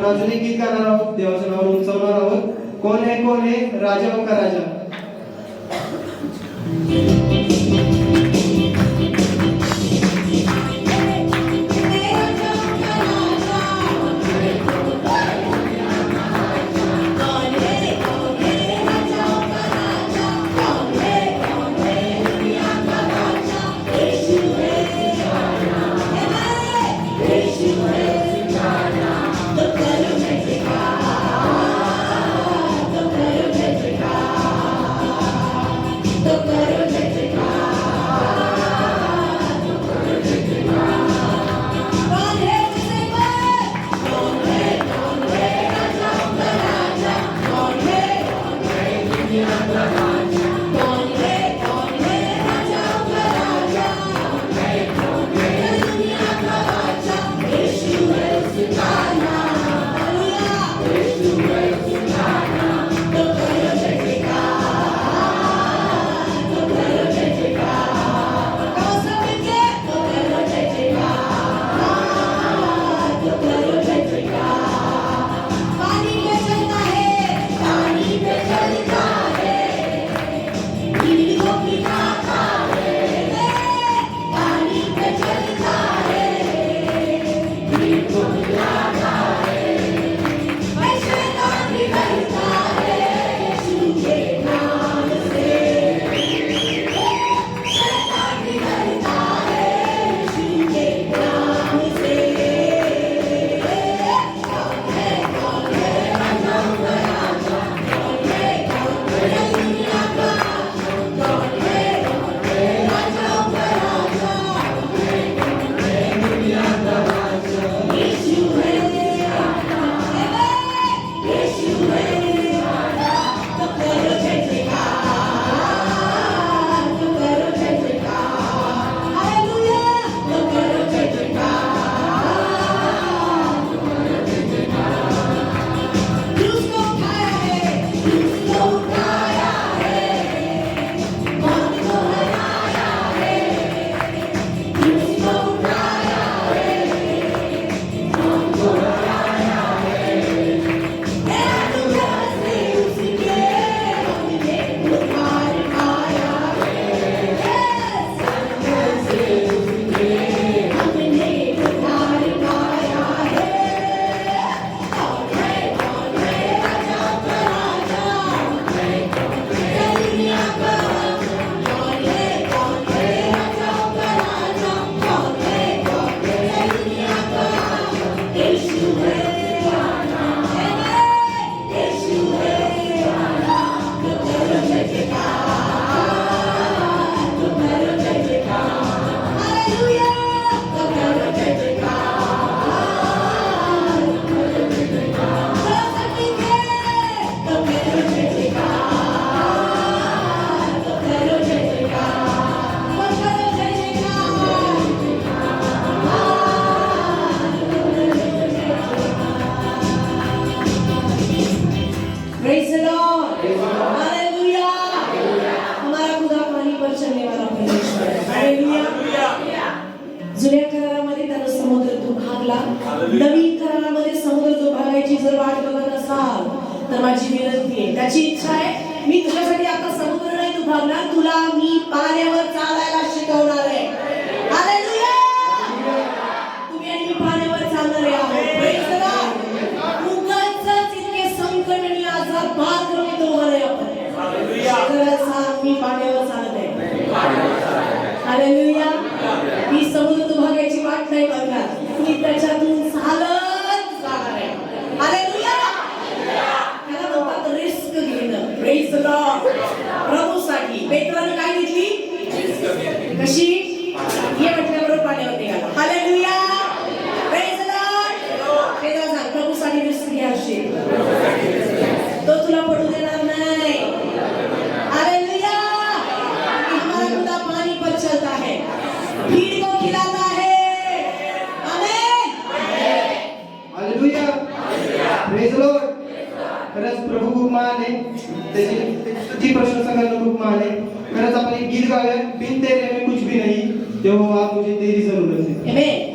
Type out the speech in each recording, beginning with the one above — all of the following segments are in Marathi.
आपण अजून एक गीत गाणार आहोत, देवाचं नाव उंचावणार आहोत. कोण है राजा का राजा. जुन्या करारामध्ये त्यानं समुद्र दुभागला, नवीन करारामध्ये समुद्र दुभागायची जर वाट बघत असाल तर माझी विनंती आहे, त्याची इच्छा आहे मी तुझ्यासाठी आता समुद्र नाही दुभागणार, तुला मी पाण्यावर चालायला शिकवणार आहे. हालेलुया. तुम्ही आणि मी पाण्यावर चालणार आहे. Praise the Lord. उगाच इतके संकट आणि आजार पार करून येतो म्हणे आपण. हालेलुया. मी पाण्यावर चालत आहे. हालेलुया. मी समुद्र दुभागायची वाट नाही बघणार, मी त्याच्यातून चालत जाणार आहे. हालेलुया. त्याला म्हणतात रिस्क घेणं. Praise the Lord. प्रभूसाठी पेत्राने काय घेतली? कशी? ये म्हटल्याबरोबर पाण्यावर निघाला. हालेलुया. Praise the Lord. पेत्रा सांग प्रभूसाठी रिस्क घ्या अशी, तो तुला पडू देणार नाही. हालेलुया. हमारा खुदा पानी पर चलता है, भीड़ को खिलाता है. आमेन. हालेलुया. Praise the Lord. खरंच प्रभू खूप महान आहे, त्याची प्रशंसा करणं खूप महान आहे. खरंच आपण एक गीत गाऊया, बिन तेरे में कुछ भी नहीं, यहोवा मुझे तेरी जरूरत है. आमेन.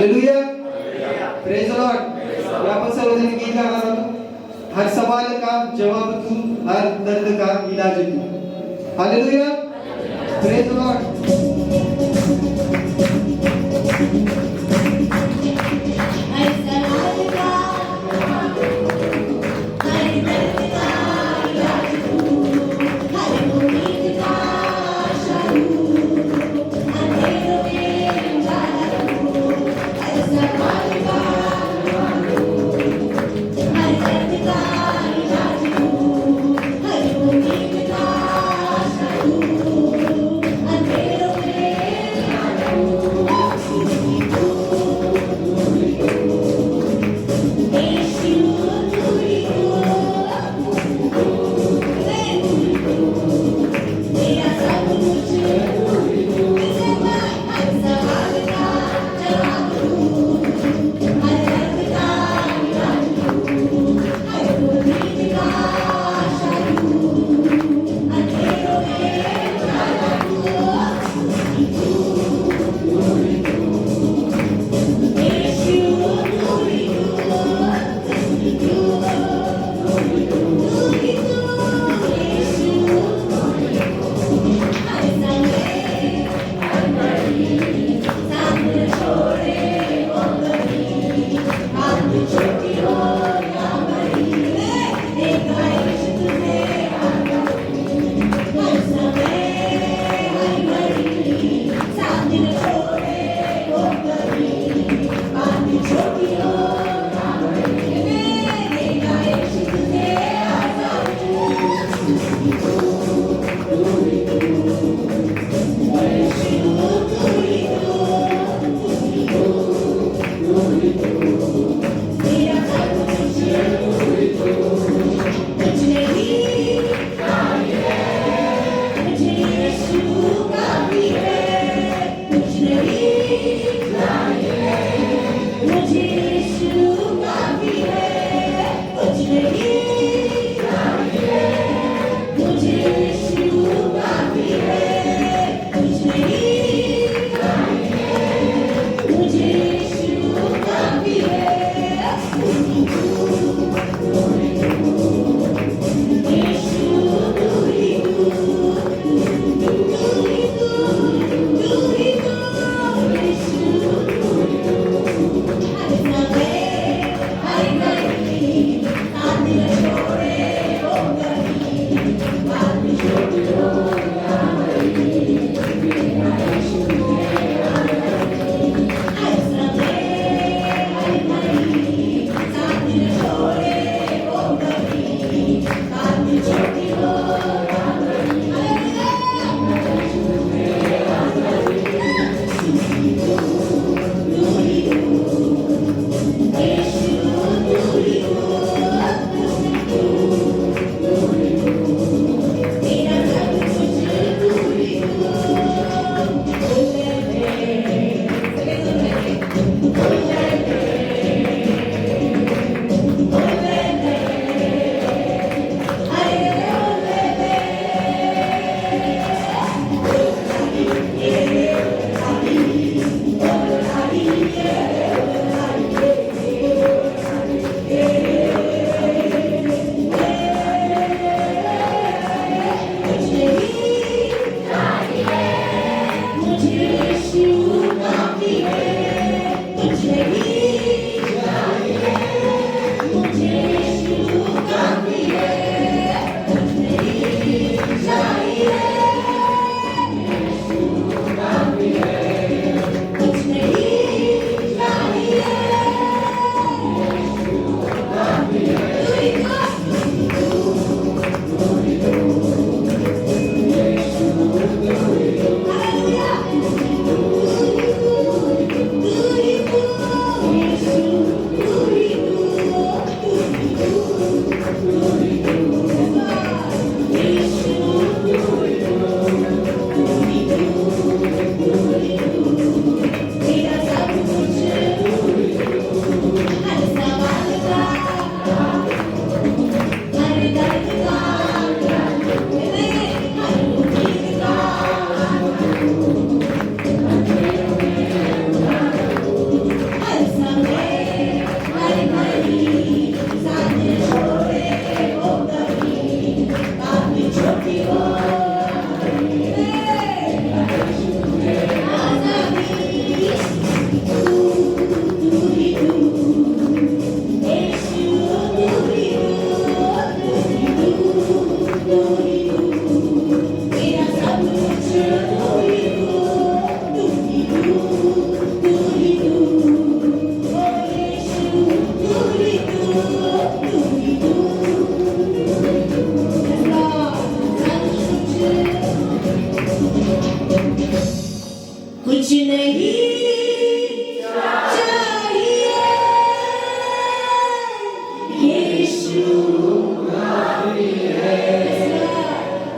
हालेलुया प्रेज द लॉर्ड आपण सर्वजण गीत गाणार आहोत हर सवाल का जवाब तू हर दर्द का इलाज तू hallelujah praise the Lord Andero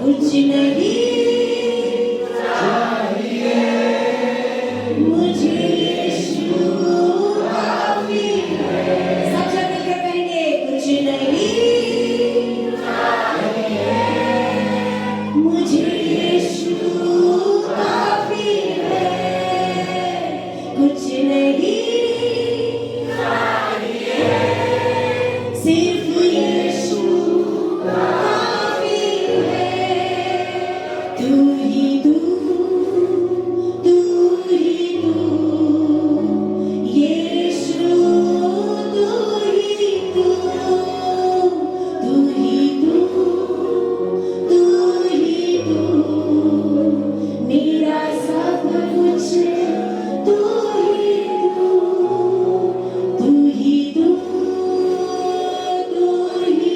कुछ नहीं मुझे यीशु काफी है। सब जन मिलकर कहेंगे कुछ नहीं मुझे यीशु काफी है। कुछ नहीं सिर्फ यीशु काफी है। तू ही तू यीशु तू ही तू मेरा सब कुछ तू ही तू यीशु तू ही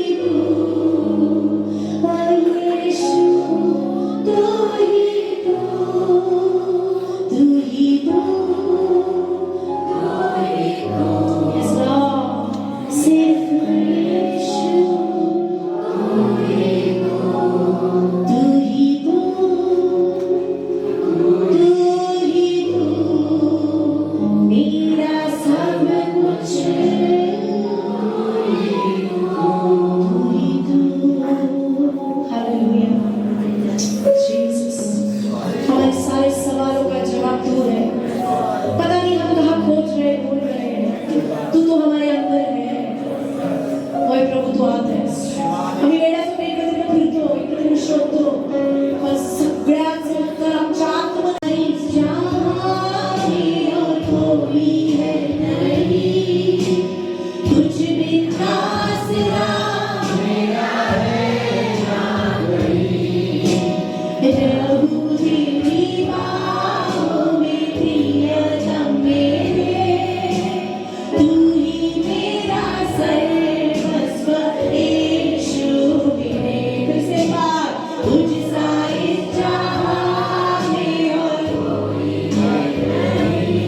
Yes, Lord. सिर्फ यीशु तू ही तू मेरा सब कुछ हालेलुया जीसस। हमारे सारे सवालों का जवाब तू है। पता नहीं हम कहाँ खोज रहे ढूंढ रहे हैं, तू तो हमारे अंदर है। होय प्रभू तू आत आहेस। आम्ही वेड्याचं इकडे फिरतो इकडे शोधतो, पण सगळ्याचं उत्तर आमच्या आतमध्ये नाही। जाने और कोई है नहीं, कुछ भी खास ना मेरा है ना कोई। प्रभु तेरी बाहों में प्रियतम मेरे, तू ही मेरा सर्वस्व यीशु मेरे। फिर से बात तुझ सा इस जहां में और कोई नहीं,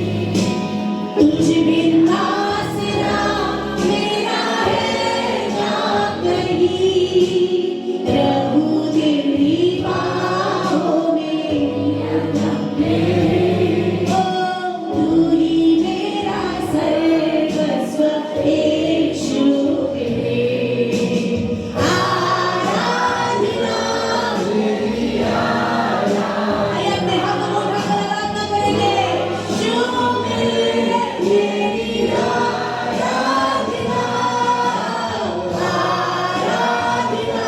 तुझ बिना सिरा मेरा है ना कहीं। प्रभु तेरी बाहों में प्रियतम मेरे, ओ तू ही मेरा सर्वस्व यीशु मेरे। आराधना आइए अपने हाथों को उठाकर आराधना करेंगे। यीशु मेरे तेरी आराधना आराधना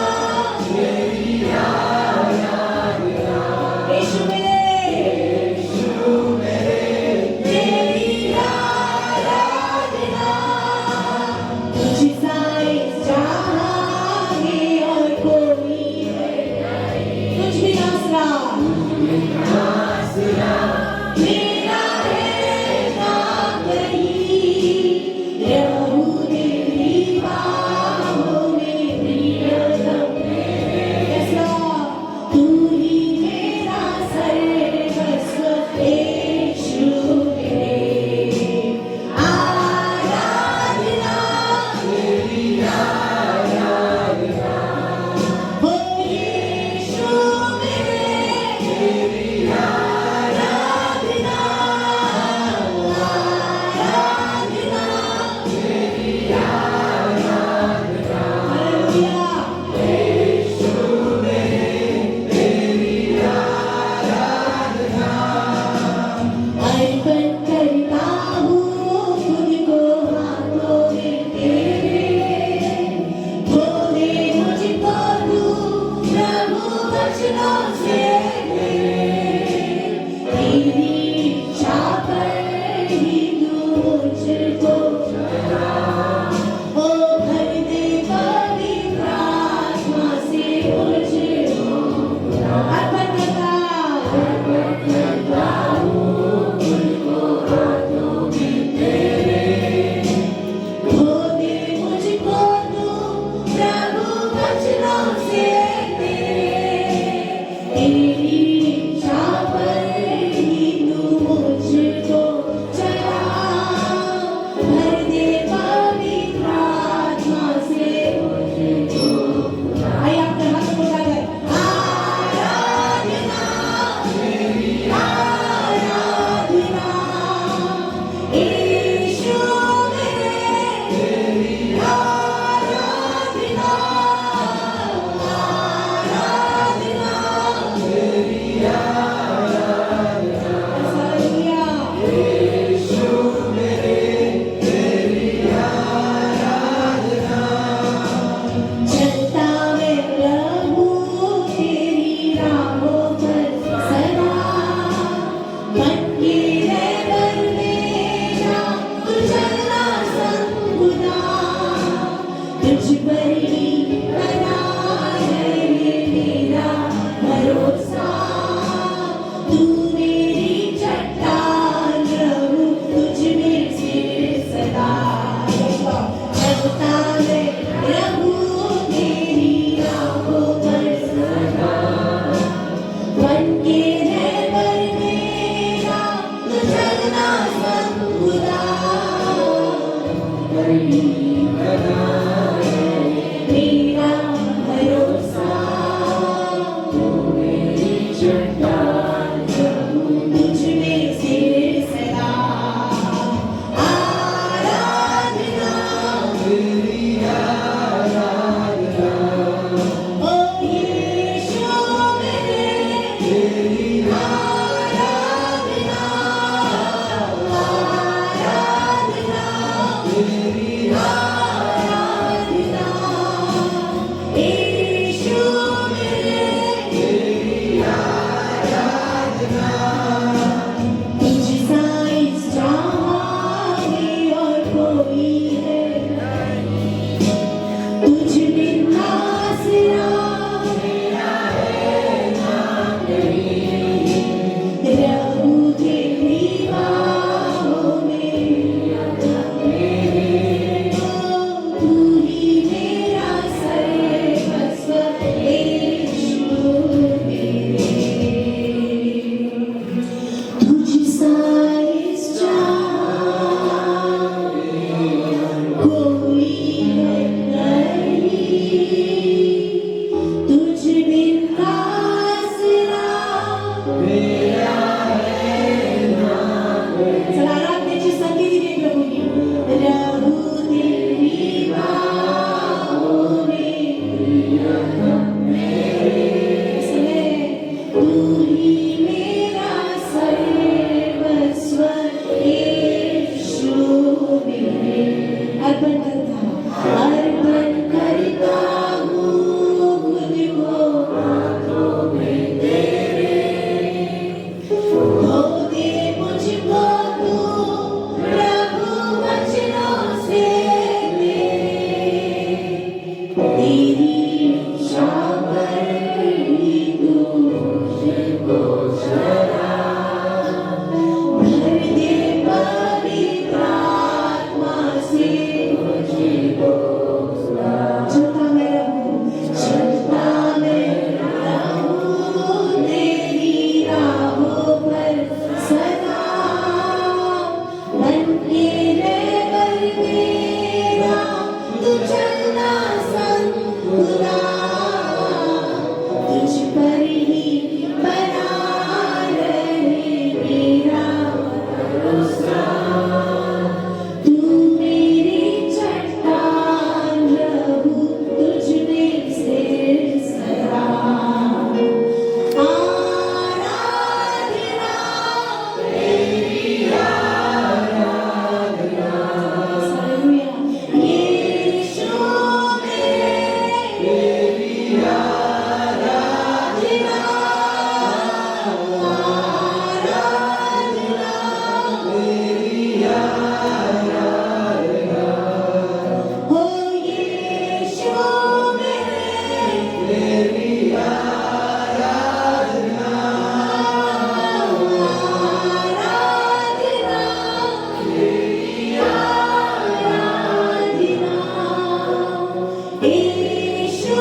यीशु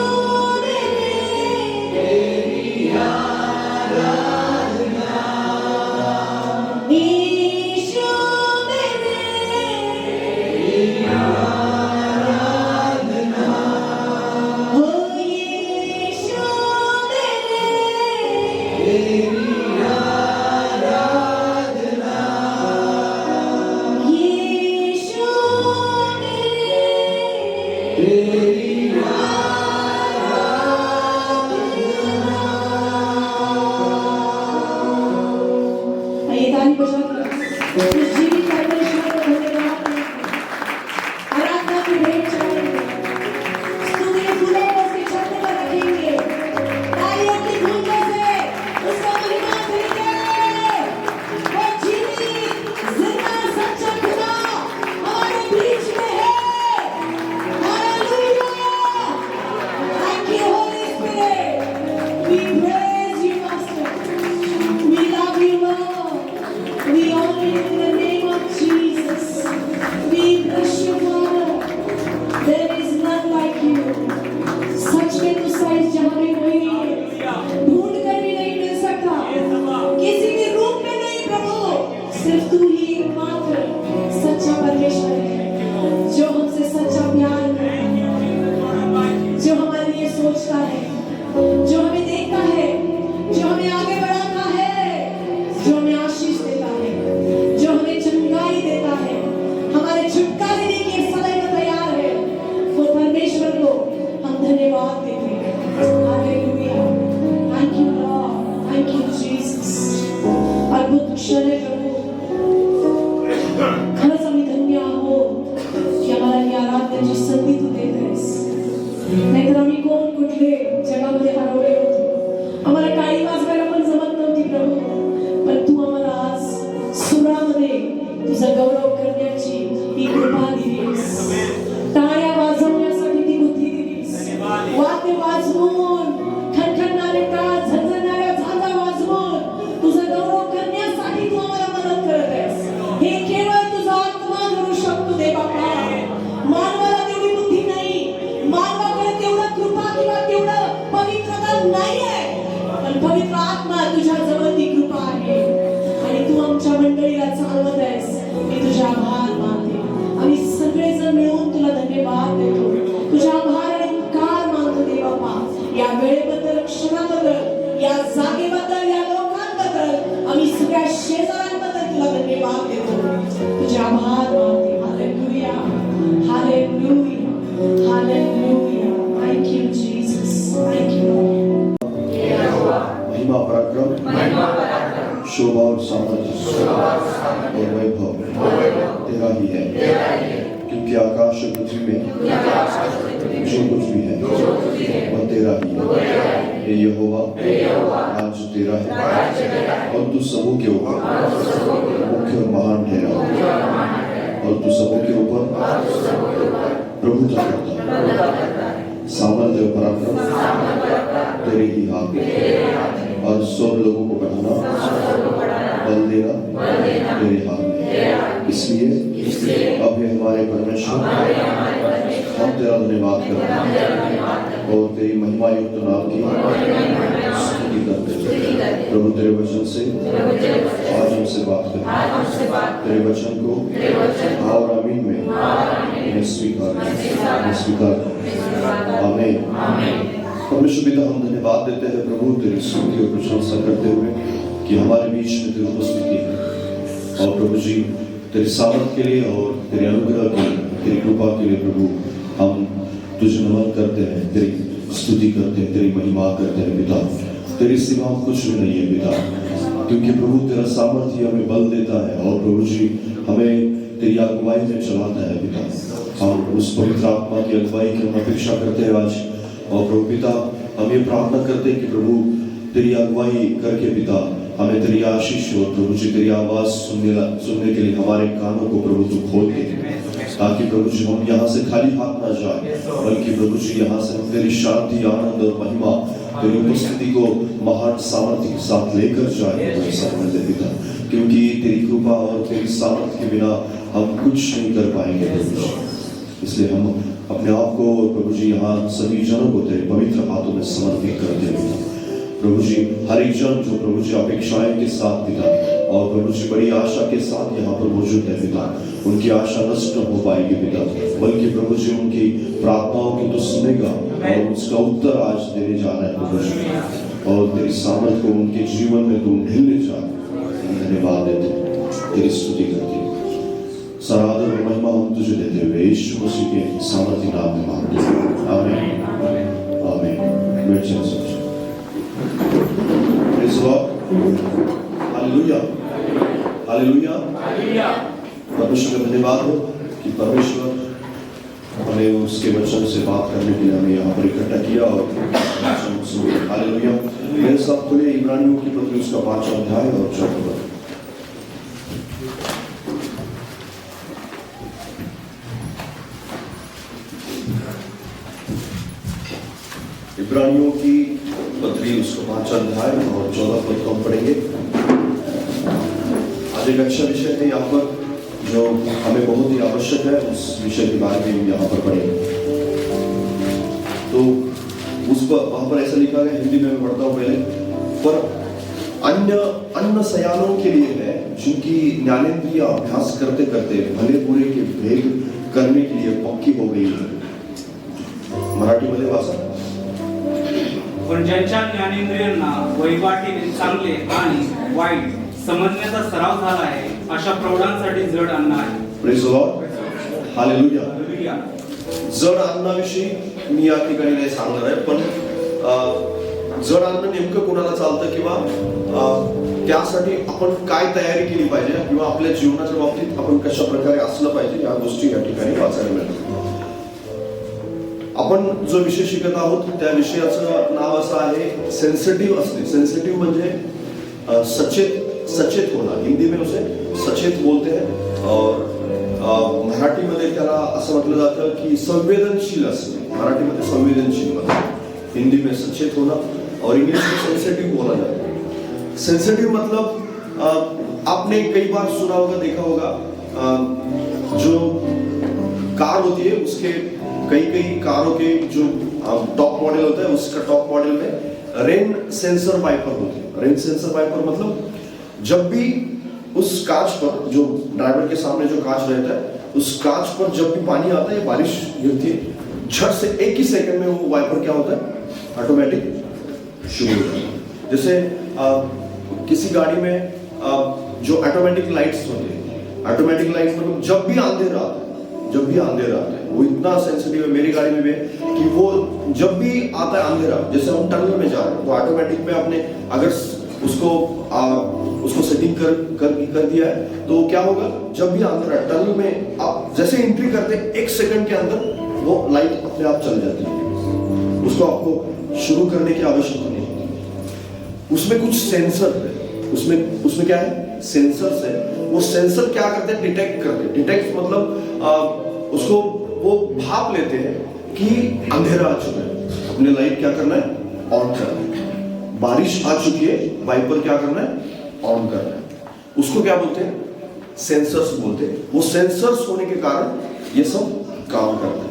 मेरे यीशु मेरे हो यीशु मेरे यीशु आइए ताली बजाकर इस जीवित परमेश्वर को धन्यवाद दें। आराधना की भेंट चढ़ाएंगे, स्तुति के फूलों को उसके चरणों पर रखेंगे, तालियों की गूंजों से उसका महिमा करेंगे। वो जीवित, जिंदा, सच्चा खुदा हमारे बीच में है। Hallelujah! Thank you, Holy Spirit. We praise you, Master. We love you, Lord. We honor you in the name of Jesus. We bless you, Father. There is none like you. सच में तो साइज जहाँ भी कोई नहीं है, ढूंढ कर भी नहीं मिल सकता, किसी भी रूप में नहीं प्रभु, सिर्फ तू ही एकमात्र सच्चा परमेश्वर है, जो हमसे सच्चा प्यार करता है, जो हमारे लिए सोचता है, जो हमें देखता है, जो हमें आगे बढ़ाता है, जो हमें आशीष देता है, जो हमें चंगाई देता है, हमारे छुटकारे देने के लिए सदैव तैयार है। वो परमेश्वर को हम धन्यवाद देते हैं। Hallelujah! Thank you Lord, thank you Jesus. अद्भुत क्षण है प्रभू, खरंच आम्ही धन्य आहोत की आम्हाला ही आराधनेची संधी तू देत आहेस। नाहीतर आम्ही कोण कुठले जगामध्ये हरवले होतो, आम्हाला टाळी वाजवायला पण जमत नव्हती प्रभू, पण तू आम्हाला आज सुरामध्ये तुझा गौरव करण्याची ती कृपा दिलीस, टाळ्या वाजवण्यासाठी ती बुद्धी दिलीस, वाद्य वाजवून खणखणणारे टाळ, झणझणणाऱ्या झांजा वाजवून तुझा गौरव करण्यासाठी तू आम्हाला मदत करत आहेस। हे केवळ तुझा आत्मा करू शकतो दे बाबा, मानवाला तेवढी बुद्धी नाही, मानवाकडे तेवढं कृपा किंवा तेवढं पवित्रता नाही आहे, पण पवित्र आत्मा तुझ्या जवळ ती कृपा आहे आणि तू आमच्या मंडळीला चालवत आहेस। मी तुझा आभार मानते, आम्ही सगळेजण मिळून तुला धन्यवाद देतो, तुझा आभार आणि उपकार मानतो दे बाबा। या वेळेबद्दल, क्षणाबद्दल, या जागेबद्दल, या लोकांबद्दल, आम्ही सगळ्या शेजाऱ्यांबद्दल तुला धन्यवाद देतो, तुझे आभार मानते। Hallelujah, hallelujah, hallelujah. Thank you Jesus, thank you. महिमा पराक्रम, शोभा और सामर्थ्य और वैभव तेरा ही है, क्योंकि आकाश और पृथ्वी में जो कुछ भी है वह तेरा ही है। ये यहोवा आज तेरा है और तू सबों के ऊपर मुख्य और महान ठहरा, और तू सबों के ऊपर प्रभुता करता है। सामर्थ्य और पराक्रम तेरे ही हाथ में, और सब लोगों को बढ़ाना, बल देना तेरे हाथ में। इसलिए अब ये हमारे परमेश्वर, हम तेरा धन्यवाद करते हैं और तेरी महिमा युक्त नाम की स्तुति करते हैं। प्रभु तेरे वचन से आज हमसे बात कर, तेरे वचन को हाँ और आमीन में इन्हें स्वीकार कर। आमीन। परमेश्वर पिता, हम धन्यवाद देते हैं प्रभु तेरी स्तुति और प्रशंसा करते हुए कि हमारे बीच में तेरी उपस्थिति है, और प्रभु जी तेरे सामर्थ के लिए और तेरे अनुग्रह के लिए, तेरी कृपा के लिए प्रभु हम तुझे नमन करते हैं, तेरी स्तुति करते हैं, तेरी महिमा करते हैं पिता। तेरे सिवा कुछ भी नहीं है पिता, क्योंकि प्रभु तेरा सामर्थ्य हमें बल देता है और प्रभु जी हमें तेरी अगुवाई में चलाता है पिता। हम उस पवित्र आत्मा की अगुवाई की हम अपेक्षा करते हैं आज, और प्रभु पिता हम ये प्रार्थना करते हैं कि प्रभु तेरी अगुवाई करके पिता हमें तेरी आशीष और प्रभु जी तेरी आवाज सुनने के लिए हमारे कानों को प्रभु तू खोल दे, ताकि प्रभु जी हम यहाँ से खाली हाथ ना जाए, बल्कि प्रभु जी यहाँ से हम तेरी शांति, आनंद और महिमा, तेरी उपस्थिति को महान सामर्थ्य के साथ लेकर जाए पिता, क्योंकि तेरी कृपा और तेरी सामर्थ्य के बिना हम कुछ नहीं कर पाएंगे प्रभु जी। इसलिए हम अपने आप को और प्रभु जी यहाँ सभी जनों को तेरे पवित्र हाथों में समर्पित करते हैं पिता। प्रभु जी हर एक जन जो प्रभु जी अपेक्षाएं के साथ पिता और प्रभु जी बड़ी आशा के साथ यहाँ पर मौजूद है पिता, उनकी आशा नष्ट न हो पाएगी पिता, बल्कि प्रभु जी उनकी प्रार्थनाओं की तो सुनेगा और उसका उत्तर आज देने जा रहा है प्रभु जी, और तेरी सामर्थ को उनके जीवन में तुम ढीलने जा धन्यवाद देते, तेरी स्तुति करते सराधन और महिमा हम तुझे देते हुए यीशु मसीह के सामर्थ्य नाम में मांगते हैं, आमीन आमीन। बैठ जाओ सब। Praise the Lord, hallelujah hallelujah. परमेश्वर का धन्यवाद हो कि परमेश्वर हमें उसके वचन से बात करने के लिए हमें यहाँ पर इकट्ठा किया और वचन सुने। हालेलुया। मेरे साथ खुले इब्रानियों की पत्री उसका 5वां अध्याय और 4वां पद। इब्रानियों की पत्री उसका 5वां अध्याय और 14वां पद को हम पढ़ेंगे। आज एक अच्छा विषय है यहाँ पर जो हमें बहुत ही आवश्यक है, उस विषय के बारे में यहाँ पर पढ़ेंगे। तो उस पर वहाँ पर ऐसा लिखा है, हिंदी में मैं पढ़ता हूँ पहले, पर अन्य सयानों के लिए है जिनकी ज्ञानेंद्रिय अभ्यास करते करते भले बुरे के भेद करने के लिए पक्की हो गई है। मराठीमध्ये वाचा। पण ज्यांच्या ज्ञानेंद्रियांना वैवाटीने चांगले आणि वाईट समजण्याचा सराव झाला आहे अशा प्रौढांसाठी जड अन्न आहे। Praise the Lord, hallelujah. जड अन्नाविषयी मी या ठिकाणी नाही सांगणार आहे, पण जड अन्न नेमकं कोणाला चालतं किंवा त्यासाठी आपण काय तयारी केली पाहिजे किंवा आपल्या जीवनाच्या बाबतीत आपण कशा प्रकारे असलं पाहिजे या गोष्टी या ठिकाणी वाचायला मिळतात। आपण जो विषय शिकत आहोत त्या विषयाचं नाव असं आहे सेंसिटिव्ह असणे। सेंसिटिव्ह म्हणजे सचेत होना, हिंदी में उसे सचेत बोलते हैं और मराठी मध्ये त्याला असं म्हटलं जातं की संवेदनशील असणे। मराठी मध्ये संवेदनशील मतलब, हिंदी में सचेत होना और इंग्लिश में सेंसिटिव बोला जाता है। सेंसिटिव मतलब आपने कई बार सुना होगा, देखा होगा, जो कार होती है उसके कई कारों के जो टॉप मॉडल होता है उसका टॉप मॉडल में रेन सेंसर वाइपर होती है। रेन सेंसर वाइपर मतलब जब भी उस कांच पर, जो ड्राइवर के सामने जो कांच रहता है, उस कांच पर जब भी पानी आता है, बारिश गिरती है, झट से एक ही सेकंड में वो वाइपर क्या होता है, ऑटोमेटिक शुरू हो जाता है। जैसे किसी गाड़ी में जो ऑटोमेटिक लाइट्स होती है, ऑटोमेटिक लाइट्स मतलब जब भी अंधेरा आता है वो इतना सेंसिटिव है, मेरी गाड़ी में भी है कि वो जब भी आता है अंधेरा, जैसे हम टनल में जा रहे हैं तो ऑटोमेटिक में आपने अगर उसको सेटिंग कर दिया है तो क्या होगा, जब भी अंदर टनल में आप जैसे एंट्री करते हैं 1 सेकंड के अंदर वो लाइट अपने आप चल जाती है, उसको आपको शुरू करने की आवश्यकता नहीं होती। उसमें कुछ सेंसर है, उसमें क्या है, सेंसर्स है। वो सेंसर क्या करते हैं, डिटेक्ट करते हैं। डिटेक्ट मतलब उसको वो भाप लेते हैं कि अंधेरा आ चुका है, अपने लाइट क्या करना है, ऑन करना है। बारिश आ चुकी है, वाइपर क्या करना है, ऑन करना है। उसको क्या बोलते हैं, सेंसर्स बोलते हैं। वो सेंसर्स होने के कारण ये सब काम करता है।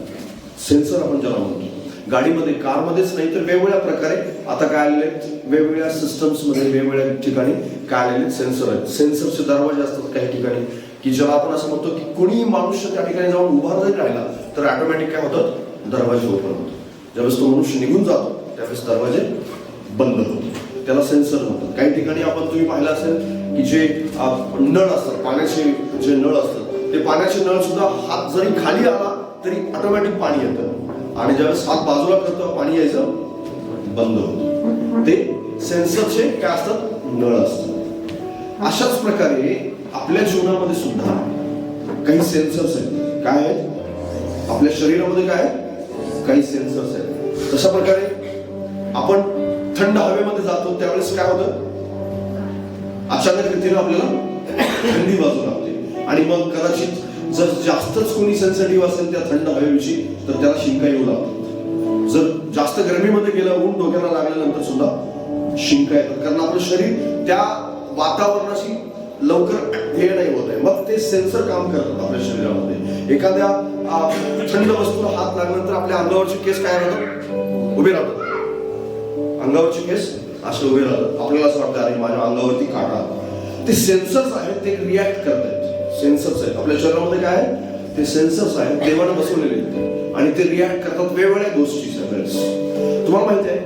सेंसर आपण ज्याला म्हणतो गाडीमध्ये, कारमध्येच नाही तर वेगवेगळ्या प्रकारे आता काय आलेले आहेत, वेगवेगळ्या सिस्टम्स मध्ये वेगवेगळ्या ठिकाणी काय आलेले सेंसर आहेत। सेन्सरचे दरवाजे असतात काही ठिकाणी की ज्याला आपण असं म्हणतो की कोणी मनुष्य त्या ठिकाणी जाऊन उभा जरी राहिला तर ऑटोमॅटिक काय होतात, दरवाजे ओपन होतात। ज्यावेळेस तो मनुष्य निघून जातो त्यावेळेस दरवाजे बंद होतात, त्याला सेन्सर म्हणतात। काही ठिकाणी आपण तुम्ही पाहिलं असेल की जे नळ असतात, पाण्याचे जे नळ असतात, ते पाण्याचे नळ सुद्धा हात जरी खाली आला तरी ऑटोमॅटिक पाणी येतं आणि ज्यावेळेस हात बाजूला करतो पाणी यायचं बंद होतं। ते सेन्सरचे काय असतात, नळ असतात। अशाच प्रकारे आपल्या जीवनामध्ये सुद्धा काही सेन्सर्स आहेत। काय आहेत आपल्या शरीरामध्ये, काय काही सेन्सर्स आहेत। तशा प्रकारे आपण थंड हवेमध्ये जातो त्यावेळेस काय होतं, अचानक रीतीने आपल्याला थंडी वाजू लागते आणि मग कदाचित जर जास्तच कोणी सेन्सिटिव्ह असेल त्या थंड हवेविषयी तर त्याला शिंका येऊ लागतात। जर जास्त गरमीमध्ये गेलं, ऊन डोक्याला लागल्यानंतर सुद्धा शिंका येतात, कारण आपलं शरीर त्या वातावरणाशी लवकर हे नाही होत आहे। मग ते सेन्सर काम करतात आपल्या शरीरामध्ये। एखाद्या थंड वस्तूला हात लागल्यानंतर आपल्या अंगावरचे केस काय राहतात? उभे राहतात. अंगावरचे केस असे उभे राहतात. आपल्याला असं वाटतं अरे माझ्या अंगावरती काटा. ते सेन्सर्स आहेत, ते रिॲक्ट करतात. सेन्सर्स आहेत आपल्या शरीरामध्ये. काय आहे? ते सेन्सर्स आहेत, देवाने बसवलेले आहेत आणि ते रिॲक्ट करतात वेगवेगळ्या गोष्टी. तुम्हाला माहिती आहे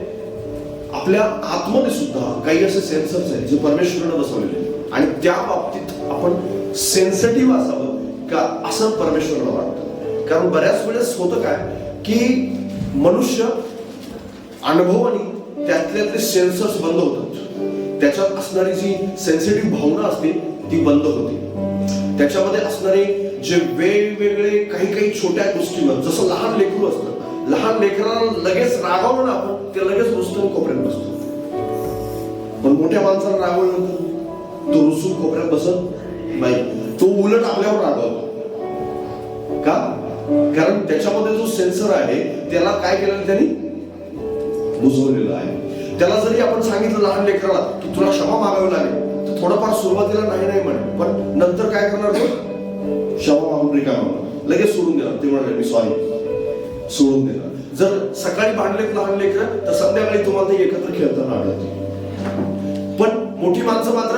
आपल्या आतमध्ये सुद्धा काही असे सेन्सर्स आहेत जे परमेश्वराने बसवलेले आहेत आणि त्या बाबतीत आपण सेन्सिटिव्ह असावं का असं परमेश्वराला वाटतं. कारण बऱ्याच वेळेस होतं काय की मनुष्य अनुभवाने त्यातले सेन्सर्स बंद होतात. त्याच्यात असणारी जी सेन्सिटिव्ह भावना असते ती बंद होते. त्याच्यामध्ये असणारे जे वेगवेगळे काही छोट्या गोष्टीवर, जसं लहान लेकरू असतं, लहान लेकराला लगेच रागावलं ना आपण, ते लगेच रुसून कोपऱ्यात बसतो. पण मोठ्या माणसाला रागवल्यानंतर तो रुसून कोपऱ्यात बसत नाही, तो उलट आपल्यावर रागवतो. का? कारण त्याच्यामध्ये जो सेन्सर आहे त्याला काय केलं, त्यांनी बुजवलेलं आहे. त्याला जरी आपण सांगितलं लहान लेकराला की तुला क्षमा मागावी लागेल, तर थोडंफार सुरुवातीला नाही म्हणे, पण नंतर काय करणार, तो क्षमा मागून रिकामा लगेच सोडून देणार. ते म्हणाले मी सॉरी, सोडून देणार. जर सकाळी भांडलेत लहान लेकरं तर संध्याकाळी तुम्हाला ते एकत्र खेळताना आढळते. पण मोठी माणसं मात्र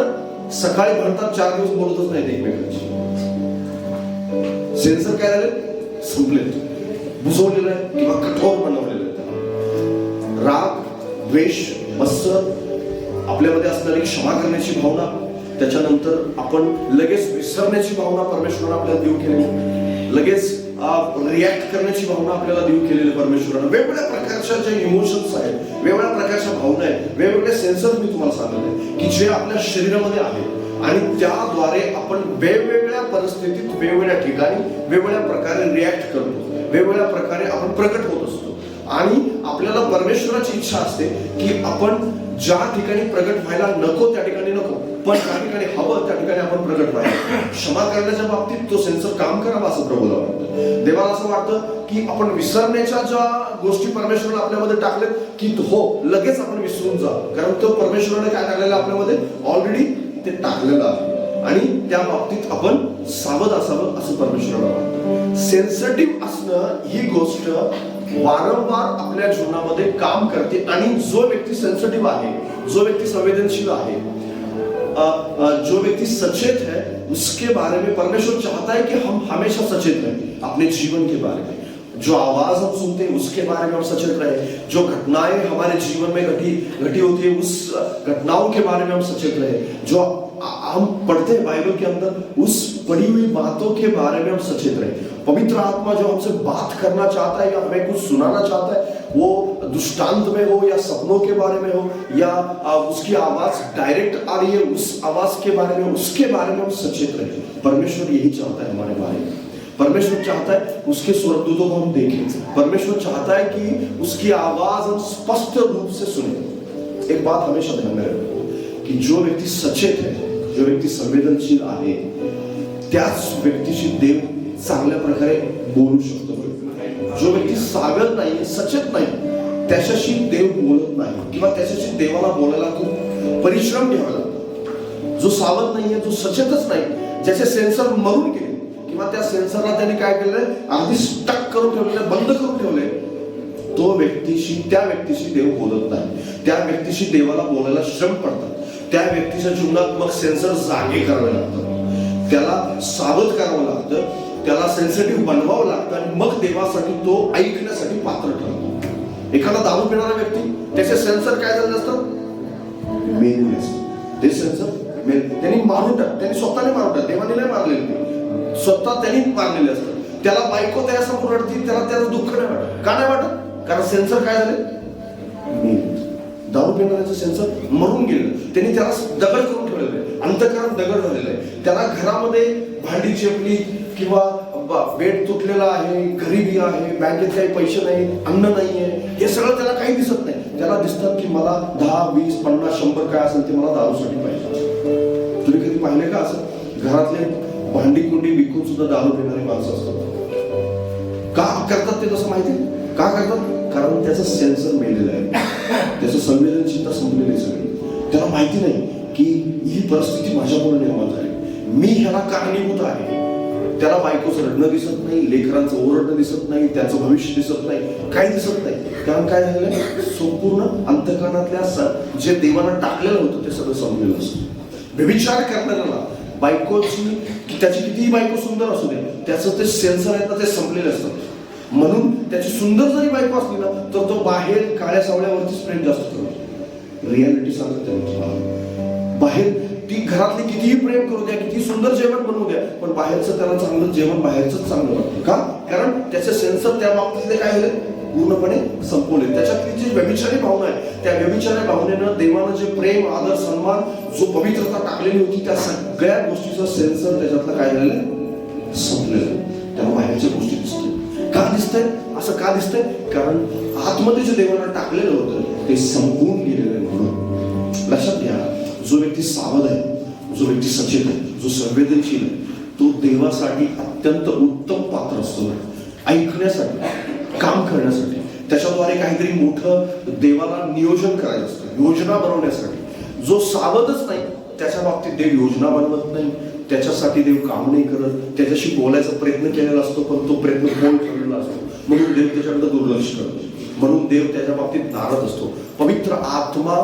सकाळी भांडतात, 4 दिवस बोलतच नाहीत एकमेकांची. सेन्सर काय झाले, संपलेत, बुजवलेलं आहे किंवा कठोर बनवलेलं आहे. राग, द्वेष, मत्सर, आपल्यामध्ये असणारी क्षमा करण्याची भावना, त्याच्यानंतर आपण लगेच विसरण्याची भावना परमेश्वराने आपल्याला देऊ केली, लगेच रिॲक्ट करण्याची भावना आपल्याला देऊ केलेली परमेश्वराने. वेगवेगळ्या प्रकारच्या ज्या इमोशन्स आहेत, वेगवेगळ्या प्रकारच्या भावना आहेत, वेगवेगळे सेन्सर मी तुम्हाला सांगत की जे आपल्या शरीरामध्ये आहेत आणि त्याद्वारे आपण वेगवेगळ्या परिस्थितीत, वेगवेगळ्या ठिकाणी, वेगवेगळ्या प्रकारे रिॲक्ट करतो, वेगवेगळ्या प्रकारे आपण प्रकट होत असतो. आणि आपल्याला परमेश्वराची इच्छा असते की आपण ज्या ठिकाणी प्रगट व्हायला नको त्या ठिकाणी नको, पण त्या ठिकाणी हवं त्या ठिकाणी आपण प्रगट व्हायला. क्षमा करण्याच्या बाबतीत तो सेन्सर काम करावा असं प्रभूला वाटतं. देवाला असं वाटतं की आपण विसरण्याच्या ज्या गोष्टी परमेश्वराने आपल्यामध्ये टाकलेत की हो लगेच आपण विसरून जा, कारण तो परमेश्वराने काय टाकलेलं आपल्यामध्ये ऑलरेडी ते टाकलेलं आहे आणि त्या बाबतीत आपण सावध असावं असं परमेश्वराला वाटतं. सेन्सिटिव्ह असणं ही गोष्ट वारंवार आपल्या जीवनामध्ये काम करते आणि जो व्यक्ती सेन्सिटिव्ह आहे, जो व्यक्ती संवेदनशील आहे, जो व्यक्ति सचेत है, उसके बारे में परमेश्वर चाहता है कि हम हमेशा सचेत रहें अपने जीवन के बारे में. जो आवाज हम सुनते हैं उसके बारे में हम सचेत रहे, जो घटनाएं हमारे जीवन में घटी होती है उस घटनाओं के बारे में हम सचेत रहे, जो हम पढ़ते हैं बाइबल के अंदर उस पढ़ी हुई बातों के बारे में हम सचेत रहे. पवित्र आत्मा जो हमसे बात करना चाहता है या हमें कुछ सुनाना चाहता है, वो दृष्टांत में हो या सपनों के बारे में हो या उसकी आवाज डायरेक्ट आ रही है उस आवाज के बारे में, उसके बारे में हम सचेत रहे. परमेश्वर यही चाहता है हमारे बारे में. परमेश्वर चाहता है उसके स्वर्गदूतों को हम देखें. परमेश्वर चाहता है कि उसकी आवाज हम स्पष्ट रूप से सुने. एक बात हमेशा ध्यान में रखो कि जो व्यक्ती सचेत है, जो व्यक्ती संवेदनशील आहे, त्याच व्यक्तीशी देव चांगल्या प्रकारे बोलू शकतो. जो व्यक्ती सावध नाही, सचेत नाही, त्याच्याशी देव बोलत नाही किंवा त्याच्याशी देवाला बोलायला खूप परिश्रम घ्यावा लागतो. जो सावध नाहीये, जो सचेतच नाही, ज्याचे सेन्सर मरून गेले किंवा त्या सेन्सरला त्यांनी काय केलंय, अगदी स्टक करून ठेवलेलं, बंद करून ठेवलंय, तो व्यक्तीशी, त्या व्यक्तीशी देव बोलत नाही. त्या व्यक्तीशी देवाला बोलायला श्रम पडतात. त्या व्यक्तीच्या जीवनात मग सेन्सर जागे करावे लागतात, त्याला सावध करावं लागतं, त्याला सेन्सिटिव्ह बनवावं लागतं आणि मग देवासाठी तो ऐकण्यासाठी पात्र ठरतो. एखादा दारू पिणारा व्यक्ती, त्याचे सेन्सर काय झाले असतात, मेलेले असतात. ते सेन्सर त्यांनी मारून टाक, त्यांनी स्वतःने मारून टाक, देवाने नाही मारलेले, स्वतः त्यांनी मारलेले असतात. त्याला बायको त्याच्यासमोर रडती, त्याला त्याचं दुःख नाही वाटत. का नाही वाटत? कारण सेन्सर काय झाले, दारू पिणाऱ्याचं सेन्सर मरून गेलं. त्यांनी त्याला दगड करून ठेवलेलं आहे, अंतःकरण दगड झालेलं आहे. त्याला घरामध्ये भांडी चेपली किंवा बेड तुटलेला आहे, गरिबी आहे, बँकेत काही पैसे नाही, अन्न नाहीये, हे सगळं त्याला काही दिसत नाही. त्याला दिसतं की मला 10, 20, 50, 100 काय असेल ते मला दारूसाठी पाहिजे. तुम्ही कधी पाहिले का असं घरातले भांडी कुंडी विकून सुद्धा दारू पिणारी माणसं असतात? का करतात ते तसं माहिती? का करतात? कारण त्याचं सेन्सर मेलेलं आहे, त्याचं संवेदनशीलता संपलेली सगळी. त्याला माहिती नाही की ही परिस्थिती माझ्यामुळे निर्माण झाली, मी ह्याला कारणीभूत आहे. त्याला बायकोचं रडणं दिसत नाही, लेकरांचं ओरडणं दिसत नाही, त्याचं भविष्य दिसत नाही, काही दिसत नाही. कारण काय झालं, संपूर्ण अंतःकरणातल्या जे देवानं टाकलेलं होतं ते सगळं संपलेलं असतं. व्यभिचार करणाऱ्याला बायकोची त्याची कितीही बायको सुंदर असू दे, त्याचं ते सेन्सर आहेत ना ते संपलेले असतात. म्हणून त्याची सुंदर जरी बायको असली ना तर तो बाहेर काळ्या सावळ्यावरतीच प्रेम जास्त करतो. रियालिटी सांगत तुम्हाला, बाहेर ती घरातली कितीही प्रेम करू द्या, किती सुंदर जेवण बनवू द्या, पण बाहेरचं त्याला चांगलं जेवण बाहेरच चांगलं वाटतं. का? कारण त्याचे सेन्सर त्या बाबतीतले काय झाले, पूर्णपणे संपवले. त्याच्यातली जी व्यभिचारी भावना आहे, त्या व्यभिचारी भावनेनं देवानं जे प्रेम, आदर, सन्मान, जो पवित्रता टाकलेली होती, त्या सगळ्या गोष्टीचं सेन्सर त्याच्यातलं काय झालेलं, संपलेलं. त्यामुळे बाहेरच्या गोष्टी दिसतात. का दिसतंय असं, का दिसतंय? कारण आतमध्ये जे देवानं टाकलेलं होतं ते संपून गेलेलं आहे. म्हणून लक्षात घ्या, जो व्यक्ती सावध आहे, जो व्यक्ती सचेत आहे, जो संवेदनशील आहे, तो देवासाठी अत्यंत उत्तम पात्र असतो. ऐकण्यासाठी, काम करण्यासाठी, त्याच्याद्वारे काहीतरी मोठं देवाला नियोजन करायचं असतं, योजना बनवण्यासाठी. जो सावधच नाही त्याच्या बाबतीत देव योजना बनवत नाही, त्याच्यासाठी देव काम नाही करत. त्याच्याशी बोलायचा प्रयत्न केलेला असतो पण तो प्रयत्न फोल ठरलेला असतो, म्हणून देव त्याच्याकडे दुर्लक्ष करतो. म्हणून देव त्याच्या बाबतीत नाराज असतो. पवित्र आत्मा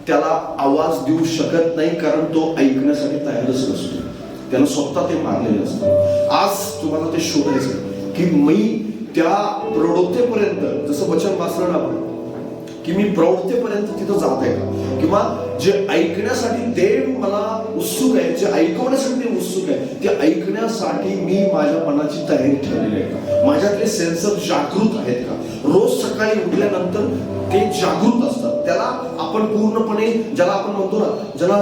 त्याला आवाज देऊ शकत नाही, कारण तो ऐकण्यासाठी तयारच नसतो. त्याला स्वतः ते मारलेलं असतं. आज तुम्हाला ते शोधायचं की मी त्या प्रौढतेपर्यंत, जसं वचन वाचलं ना आपण, की मी प्रौढतेपर्यंत तिथं जात आहे का, किंवा जे ऐकण्यासाठी देव मला उत्सुक आहे, जे ऐकवण्यासाठी ते उत्सुक आहे, ते ऐकण्यासाठी मी माझ्या मनाची तयारी ठरलेली आहे का, माझ्यातले सेन्सर जागृत आहेत का. रोज सकाळी उठल्यानंतर ते जागृत असतात. त्याला आपण पूर्णपणे, ज्याला आपण म्हणतो ना, ज्याला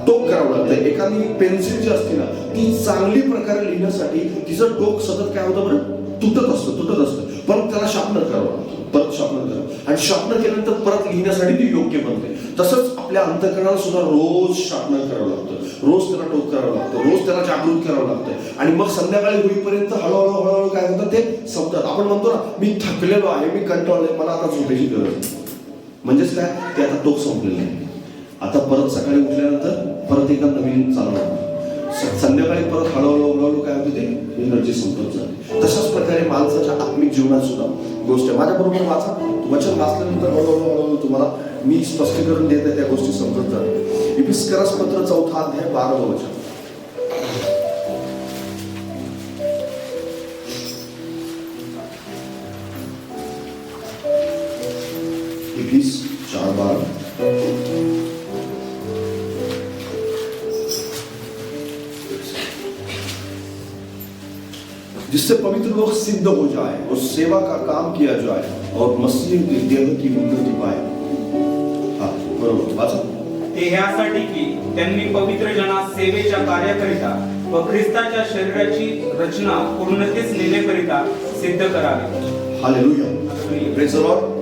टोक करावं लागतं. एखादी पेन्सिल जी असते ना, ती चांगली प्रकारे लिहिण्यासाठी तिचं टोक सतत काय होतं बरं, तुटत असतं. परत त्याला शार्पनर करावं लागतं, परत शार्पनर करावं, आणि शार्पनर केल्यानंतर परत लिहिण्यासाठी ती योग्य बनते. तसंच आपल्या अंतःकरणाला सुद्धा रोज शार्पनर करावं लागतं, रोज त्याला टोक करावं लागतं, रोज त्याला जागृत करावं लागतं. आणि मग संध्याकाळी होईपर्यंत हळूहळू काय होतं, ते संपतात. आपण म्हणतो ना, मी थकलेलो आहे, मी कंटाळलोय, मला आता झोपेची गरज. म्हणजेच काय, ते आता टोक संपलेलं आहे. आता परत सकाळी उठल्यानंतर परत एकदा नवीन चालणार, संध्याकाळी परत हळूहळू काय होते, ते एनर्जी संपत जाते. तशाच प्रकारे माणसाच्या आत्मिक जीवनात सुद्धा गोष्ट आहे. माझ्या बरोबर वाचा, वचन वाचल्यानंतर हळूहळू तुम्हाला मी स्पष्टीकरण देत आहे, त्या गोष्टी समजत जातात. इफिस्करास पत्र 4 अध्याय 12 वचन. इफिस 4:12. जिससे पवित्र लोग सिद्ध हो जाए और सेवा का काम किया जाए और मसीह की देह की उन्नति पाए. हाँ, बरोबर वाचा. ते ह्यासाठी की त्यांनी पवित्र जनास सेवेच्या कार्याकरिता व ख्रिस्ताच्या शरीराची रचना पूर्णतेस नेण्याकरिता सिद्ध करावे. Hallelujah, praise the Lord.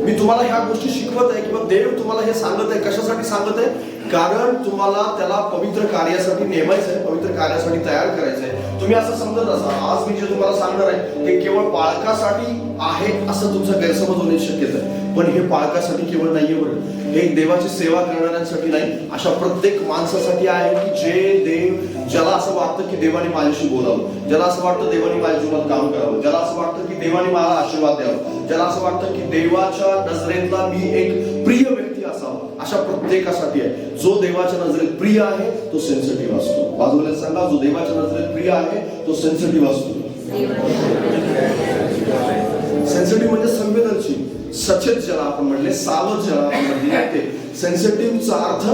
मी तुम्हाला ह्या गोष्टी शिकवत आहे किंवा देव तुम्हाला हे सांगत आहे. कशासाठी सांगत आहे? कारण तुम्हाला त्याला पवित्र कार्यासाठी नेमायचं आहे, पवित्र कार्यासाठी तयार करायचं आहे. तुम्ही असं समजत असाल, आज मी जे तुम्हाला सांगणार आहे ते केवळ पालकासाठी आहे असं तुमचा गैरसमज होण्याची शक्यता आहे. पण हे पालकासाठी केवळ नाहीये बरं, हे देवाची सेवा करणाऱ्यांसाठी नाही, अशा प्रत्येक माणसासाठी आहे की जे देव, ज्याला असं वाटतं की देवाने माझ्याशी बोलावं, ज्याला असं वाटतं देवाने माझ्या जीवनात काम करावं, ज्याला असं वाटतं की देवाने मला आशीर्वाद द्यावा, ज्याला असं वाटतं की देवाच्या नजरेतला मी एक प्रिय व्यक्ती असावा, अशा प्रत्येकासाठी आहे. जो देवाच्या नजरेत प्रिय आहे तो सेन्सिटिव्ह असतो. बाजूला सांगा, जो देवाच्या नजरेत प्रिय आहे तो सेन्सिटिव्ह असतो. सेन्सिटिव्ह म्हणजे संवेदनशील, सचेत ज्याला आपण म्हणले, सावध ज्याला आपण म्हणले, ते सेन्सिटिव्हचा अर्थ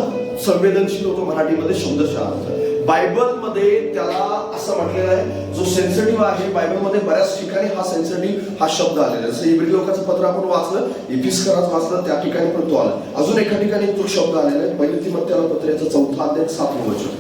संवेदनशील होतो मराठीमध्ये शब्दशः अर्थ. बायबलमध्ये त्याला असं म्हटलेलं आहे, जो सेन्सिटिव्ह आहे. बायबलमध्ये बऱ्याच ठिकाणी हा सेन्सिटिव्ह हा शब्द आलेला आहे. जसं इब्री लोकांचं पत्र आपण वाचलं, इफिस्करात वाचलं, त्या ठिकाणी पण तो आला. अजून एका ठिकाणी तो शब्द आलेला आहे, 1 तिमोथेयोला पत्राचं 4 अध्याय 7 वचन.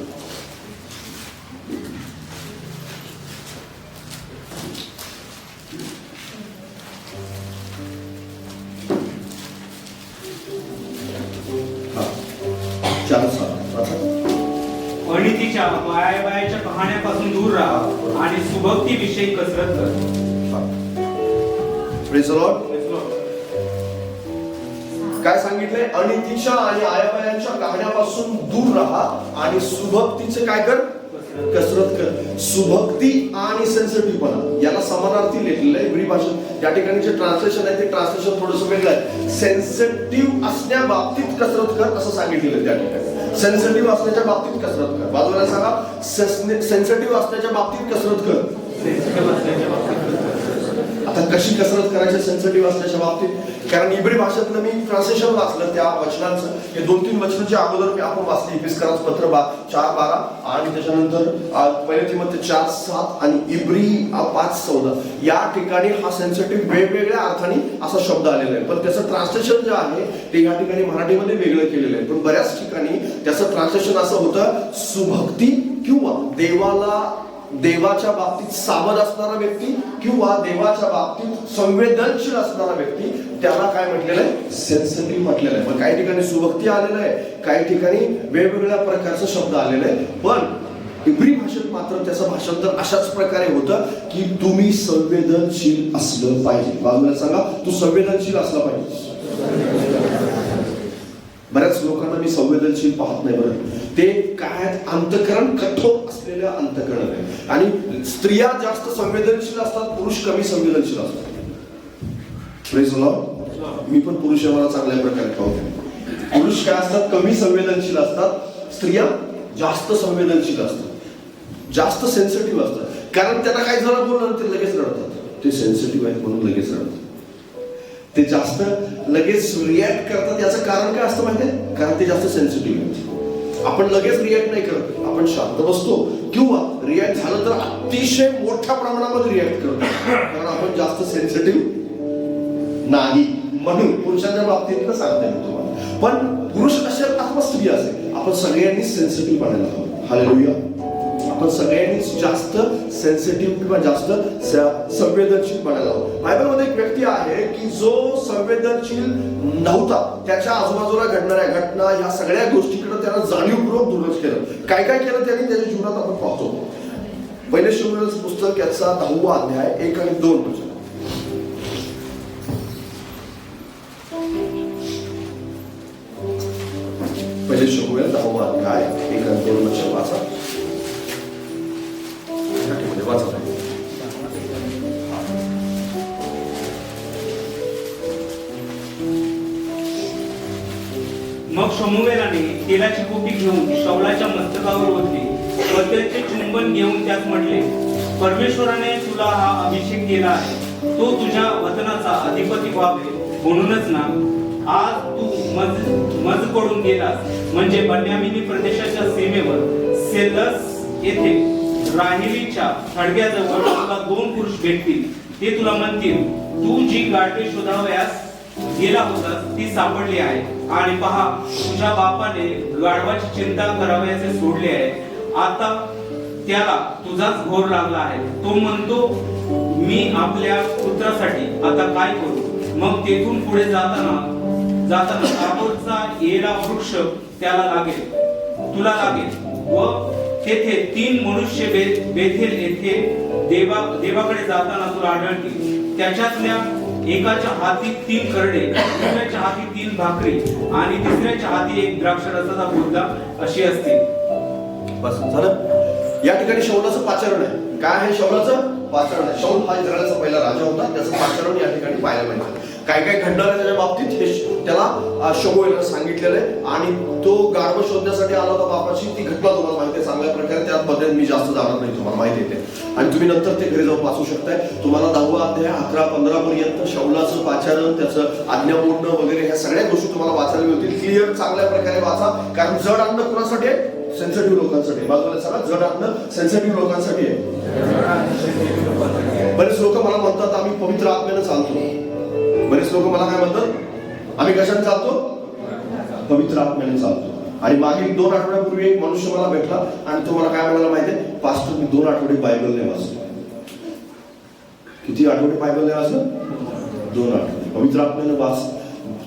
अनितीच्या वायाच्या कहाण्यापासून दूर राहा आणि सुभक्ती विषयी कसरत कर. Praise the Lord. काय सांगितलंय? अनितीच्या आणि आयाबायांच्या कहाण्यापासून दूर राहा आणि सुभक्तीचे काय कर, कसरत कर. सुभक्ती आणि सेन्सिटिव्हपणा याला समानार्थी लिहिलेलं आहे इब्री भाषेत. या ठिकाणी जे ट्रान्सलेशन आहे ते ट्रान्सलेशन थोडंसं वेगळं आहे. सेन्सिटिव्ह असण्या बाबतीत कसरत कर असं सांगितलेलं आहे त्या ठिकाणी. सेन्सिटिव्ह असण्याच्या बाबतीत कसरत कर. बाजूला सांगा, सेन्सिटिव्ह असण्याच्या बाबतीत कसरत कर. आता कशी कसरत करायची सेन्सिटिव्ह असण्याच्या बाबतीत? कारण इब्री भाषेतलं मी ट्रान्सलेशन वाचलं त्या वचनांचं. हे 2-3 वचन जे अगोदर मी आपण वाचले, इफिसकरांचं पत्र 4:12 आणि त्याच्यानंतर 1 तिमोथी 4:7 आणि इब्री 5:14 या ठिकाणी हा सेन्सिटिव्ह वेगवेगळ्या अर्थाने असा शब्द आलेला आहे. पण त्याचं ट्रान्सलेशन जे आहे ते या ठिकाणी मराठीमध्ये वेगळं केलेलं आहे. पण बऱ्याच ठिकाणी त्याचं ट्रान्सलेशन असं होतं, सुभक्ती किंवा देवाच्या बाबतीत सावध असणारा व्यक्ती किंवा देवाच्या बाबतीत संवेदनशील असणारा व्यक्ती, त्याला काय म्हटलेलं आहे? सेन्सिटिव्ह म्हटलेलं आहे. पण काही ठिकाणी सुभक्ती आलेलं आहे, काही ठिकाणी वेगवेगळ्या प्रकारचा शब्द आलेला आहे. पण इब्री भाषेत मात्र त्याचं भाषांतर अशाच प्रकारे होतं की तुम्ही संवेदनशील असलं पाहिजे. बाजूला सांगा, तू संवेदनशील असला पाहिजे. बऱ्याच लोकांना मी संवेदनशील पाहत नाही बरं. ते काय, अंतःकरण कठोर असलेलं अंतःकरण आहे. आणि स्त्रिया जास्त संवेदनशील असतात, पुरुष कमी संवेदनशील असतात. Praise the Lord. मी पण पुरुष आहे, मला चांगल्या प्रकारे पाहतो. पुरुष काय असतात? कमी संवेदनशील असतात. स्त्रिया जास्त संवेदनशील असतात, जास्त सेन्सिटिव्ह असतात. कारण त्यांना काय जरा बोललं ते लगेच रडतात. ते सेन्सिटिव्ह आहेत म्हणून लगेच रडतात. ते जास्त लगेच रिॲक्ट करतात. याचं कारण काय असतं माहिती आहे? कारण ते जास्त सेन्सिटिव्ह आहेत. आपण लगेच रिॲक्ट नाही करत, आपण शांत बसतो किंवा रिॲक्ट झालं तर अतिशय मोठ्या प्रमाणामध्ये रिॲक्ट करतो, कारण आपण जास्त सेन्सिटिव्ह नाही. म्हणून पुरुषांच्या बाबतीत सांगते मी तुम्हाला. पण पुरुष असेल अथवा स्त्री असेल, आपण सगळ्यांनीच सेन्सिटिव्ह बनायला हवं. हालेलुया. आपण सगळ्यांनीच जास्त सेन्सिटिव्ह किंवा जास्त संवेदनशील बनायला हवं. बायबलमध्ये एक व्यक्ती आहे की जो संवेदनशील नव्हता. त्याच्या आजूबाजूला घडणाऱ्या घटना या सगळ्या गोष्टीकडे त्यानं जाणीवपूर्वक दुर्लक्ष केलं. काय काय केलं त्यांनी त्याच्या जीवनात आपण पाहतो. पहिले शमूएलचं पुस्तक याचा 10वा अध्याय 1 आणि 2 वचन. पहिले शमूएल 10वा अध्याय 1 आणि 2 वचन वाचा. मग शमूएलाने तेलाची कोटी घेऊन शाऊलाच्या मस्तकावर ओतली व त्याचे चुंबन घेऊन त्यास म्हटले, परमेश्वराने तुला हा अभिषेक केला आहे, तो तुझ्या वतनाचा अधिपती व्हावे. म्हणूनच ना, आज तू मज पडून गेलास, म्हणजे बन्यामिनी प्रदेशाच्या सीमेवर सेलस येथे राहिलीच्या थडग्याजवळ तुला 2 पुरुष भेटतील. ते तुला म्हणतील, तू जी गाठी शोधावयास गेला होतास ती सापडली आहे, आणि पहा, तुझ्या बापाने गाढवाची चिंता करावयाचे सोडले आहे. आता त्याला तुझाच घोर लागला आहे. तो म्हणतो, मी आपल्या पुत्रासाठी आता काय करू? मग तेथून पुढे जाताना ताबोरचा एडा वृक्ष तुला लागेल व तेथे 3 मनुष्य बेथेल येथे देवाकडे जाताना तुला आढळतील. त्याच्यातल्या एकाच्या हाती 3 करडे, दुसऱ्याच्या हाती 3 भाकरी आणि तिसऱ्याच्या हाती 1 द्राक्षरसाचा बुद्धा अशी असतील. बस झालं. या ठिकाणी शौलाचं पाचारण आहे. काय आहे शौलाचं पाचारण आहे? शौल हा इस्रायलचा पहिला राजा होता, त्याचं पाचारण या ठिकाणी पाहायला मिळतं. काय काय घडणार आहे त्याच्या बाबतीत हे त्याला शमूएलने सांगितलेलं आहे. आणि तो गाढव शोधण्यासाठी आला होता बापाची, ती घटना तुम्हाला माहिती आहे चांगल्या प्रकारे. त्या पद्धतीने मी जास्त जाणार नाही, तुम्हाला माहिती येते आणि तुम्ही नंतर ते घरी जाऊन वाचू शकताय. तुम्हाला 10वा अध्याय 11-15 पर्यंत शौलाचं पाचारण, त्याचं आज्ञा मोडणं वगैरे ह्या सगळ्या गोष्टी तुम्हाला वाचायला मिळतील. क्लिअर चांगल्या प्रकारे वाचा. कारण जड अन्न कुणासाठी आहे? सेन्सिटिव्ह लोकांसाठी. बाजूला सांगा, जड अन्न सेन्सिटिव्ह लोकांसाठी आहे. बरेच लोक मला म्हणतात आम्ही पवित्र आत्म्याने चालतो. बरेच लोक मला काय म्हणतात, आम्ही कशाने चालतो? पवित्र आत्म्याने चालतो. आणि मागील 2 आठवड्यापूर्वी एक मनुष्य मला भेटला आणि तो मला काय म्हणाला माहितीये, पास्टर मी 2 आठवडे बायबल नाही वाचलो. किती आठवडे बायबल नाही वाचलं? 2 आठवडे. पवित्र आत्म्याने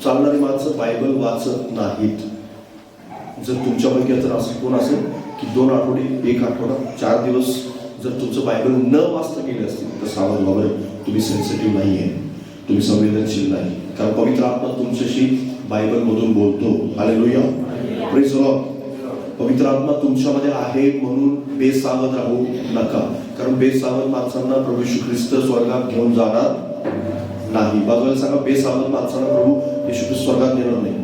चालणारी माणसं बायबल वाचत नाहीत. जर तुमच्यापैकी तर असं कोण असेल की 2 आठवडे, 1 आठवडा, 4 दिवस जर तुमचं बायबल न वाचता गेले असतील तर सावध व्हा बरं. तुम्ही सेन्सिटिव्ह नाही आहे, तुम्ही संवेदनशील नाही. कारण पवित्र आत्मा तुमच्याशी बायबल मधून बोलतो. हालेलुया. Praise the Lord. पवित्र आत्मा तुमच्यामध्ये आहे म्हणून बेसावध राहू नका, कारण बेसावध माणसांना प्रभू येशू ख्रिस्त स्वर्गात घेऊन जाणार नाही. बाजूला सांगा, बेसावध माणसांना प्रभू येशू ख्रिस्त स्वर्गात नेणार नाही.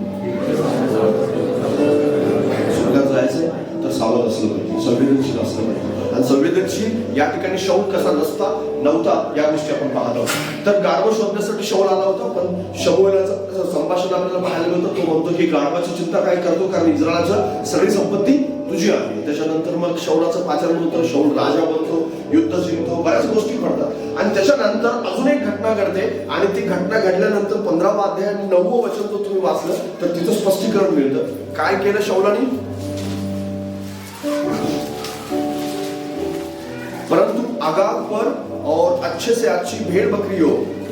स्वर्गात जायचंय तर सावध असलं पाहिजे, संवेदनशील असलं पाहिजे. आणि संवेदनशील या ठिकाणी शौल कसा नव्हता या गोष्टी आपण पाहत आहोत. तर गाढव शोधण्यासाठी शौल आला होता, पण शमूएलाचं संभाषण आपल्याला पाहायला मिळतं. तो म्हणतो की गाढवाची चिंता काय करतो, कारण इस्रायलचं सगळी संपत्ती तुझी आहे. त्याच्यानंतर मग शौलाचं पाचारण होतं, शौल राजा बनतो, युद्ध जिंकतो, बऱ्याच गोष्टी घडतात. आणि त्याच्यानंतर अजून एक घटना घडते, आणि ती घटना घडल्यानंतर 15वा अध्याय आणि 9वं वचन जर तुम्ही वाचलं तर तिथं स्पष्टीकरण मिळतं. काय केलं शौलाने? परंतु आगाग पर और अच्छे से अच्छी भेड़ बकरियों,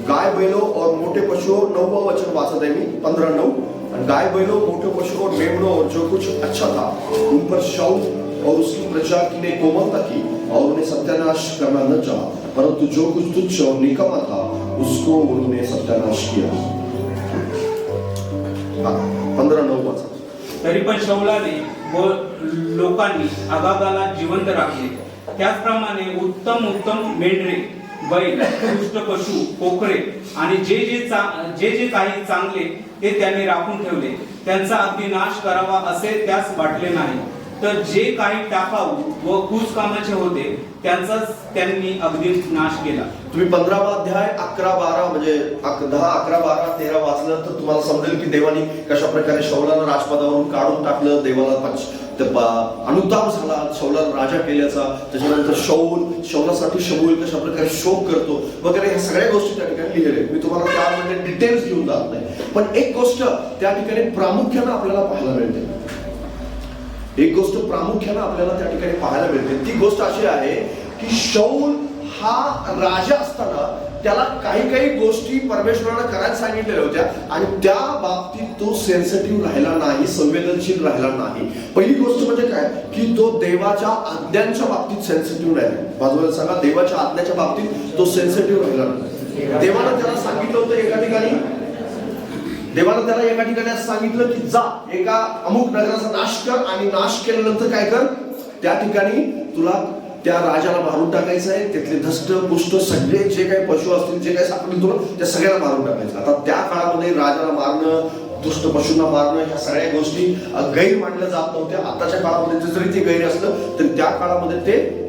गाय बैलों और मोटे पशुओं, 9वां वचन वाचा है, 15:9, गाय बैलों, मोटे पशुओं और मेमनों और जो कुछ अच्छा था उन पर शाऊल और उसकी प्रजा ने कोमलता की और उन्हें सत्यानाश करना न चाहा, परंतु जो कुछ तुच्छ और निकम्मा था उसको उन्होंने सत्यानाश किया. 15:9 वाचा. तरी पण शौलाने व लोकांनी आगागाला जिवंत राखले. त्याचप्रमाणे उत्तम मेंढरे, बैल, दुष्ट पशु, कोकरे आणि जे जे काही चांगले ते त्यांनी राखून ठेवले. त्यांचा अगदी नाश करावा असे त्यास वाटले नाही. तर जे काही टाकाऊ व कुचकामाचे होते त्यांचाच त्यांनी अगदी नाश केला. तुम्ही 15वा अध्याय 11-12 म्हणजे 10, 11, 12, 13 वाचलं तर तुम्हाला समजेल की देवानी कशा प्रकारे शौलाला राजपदावरून काढून टाकलं. देवाला अनुताप झाला, शौलाला राजा केल्याचा. त्याच्यानंतर शौलासाठी शमूएल कशा प्रकारे शोक करतो वगैरे, ह्या सगळ्या गोष्टी त्या ठिकाणी लिहिलेल्या आहेत. मी तुम्हाला त्यामध्ये डिटेल्स घेऊन जात नाही, पण एक गोष्ट त्या ठिकाणी प्रामुख्यानं आपल्याला पाहायला मिळते. एक गोष्ट प्रामुख्यानं आपल्याला त्या ठिकाणी पाहायला मिळते. ती गोष्ट अशी आहे की शौल हा राजा असताना त्याला काही गोष्टी परमेश्वरानं करायला सांगितलेल्या होत्या, आणि त्या बाबतीत तो सेन्सिटिव्ह राहिला नाही, संवेदनशील राहिला नाही. पहिली गोष्ट म्हणजे काय की तो देवाच्या आज्ञांच्या बाबतीत सेन्सिटिव्ह राहिला. बाजूला सांगा, देवाच्या आज्ञाच्या बाबतीत तो सेन्सिटिव्ह राहिला नाही. देवानं त्याला सांगितलं होतं एका ठिकाणी, देवानं त्याला एका ठिकाणी असं सांगितलं की जा एका अमुक नगराचा नाश कर, आणि नाश केल्यानंतर काय कर, त्या ठिकाणी तुला त्या राजाला मारून टाकायचं आहे. त्यातले धष्ट पुष्ट सगळे जे काही पशु असतील, जे काही सापडले तुला, त्या सगळ्याला मारून टाकायचं. आता त्या काळामध्ये राजाला मारणं, दुष्ट पशूंना मारणं, ह्या सगळ्या गोष्टी गैर मानल्या जात नव्हत्या. आताच्या काळामध्ये जरी ते गैर असलं तरी त्या काळामध्ये ते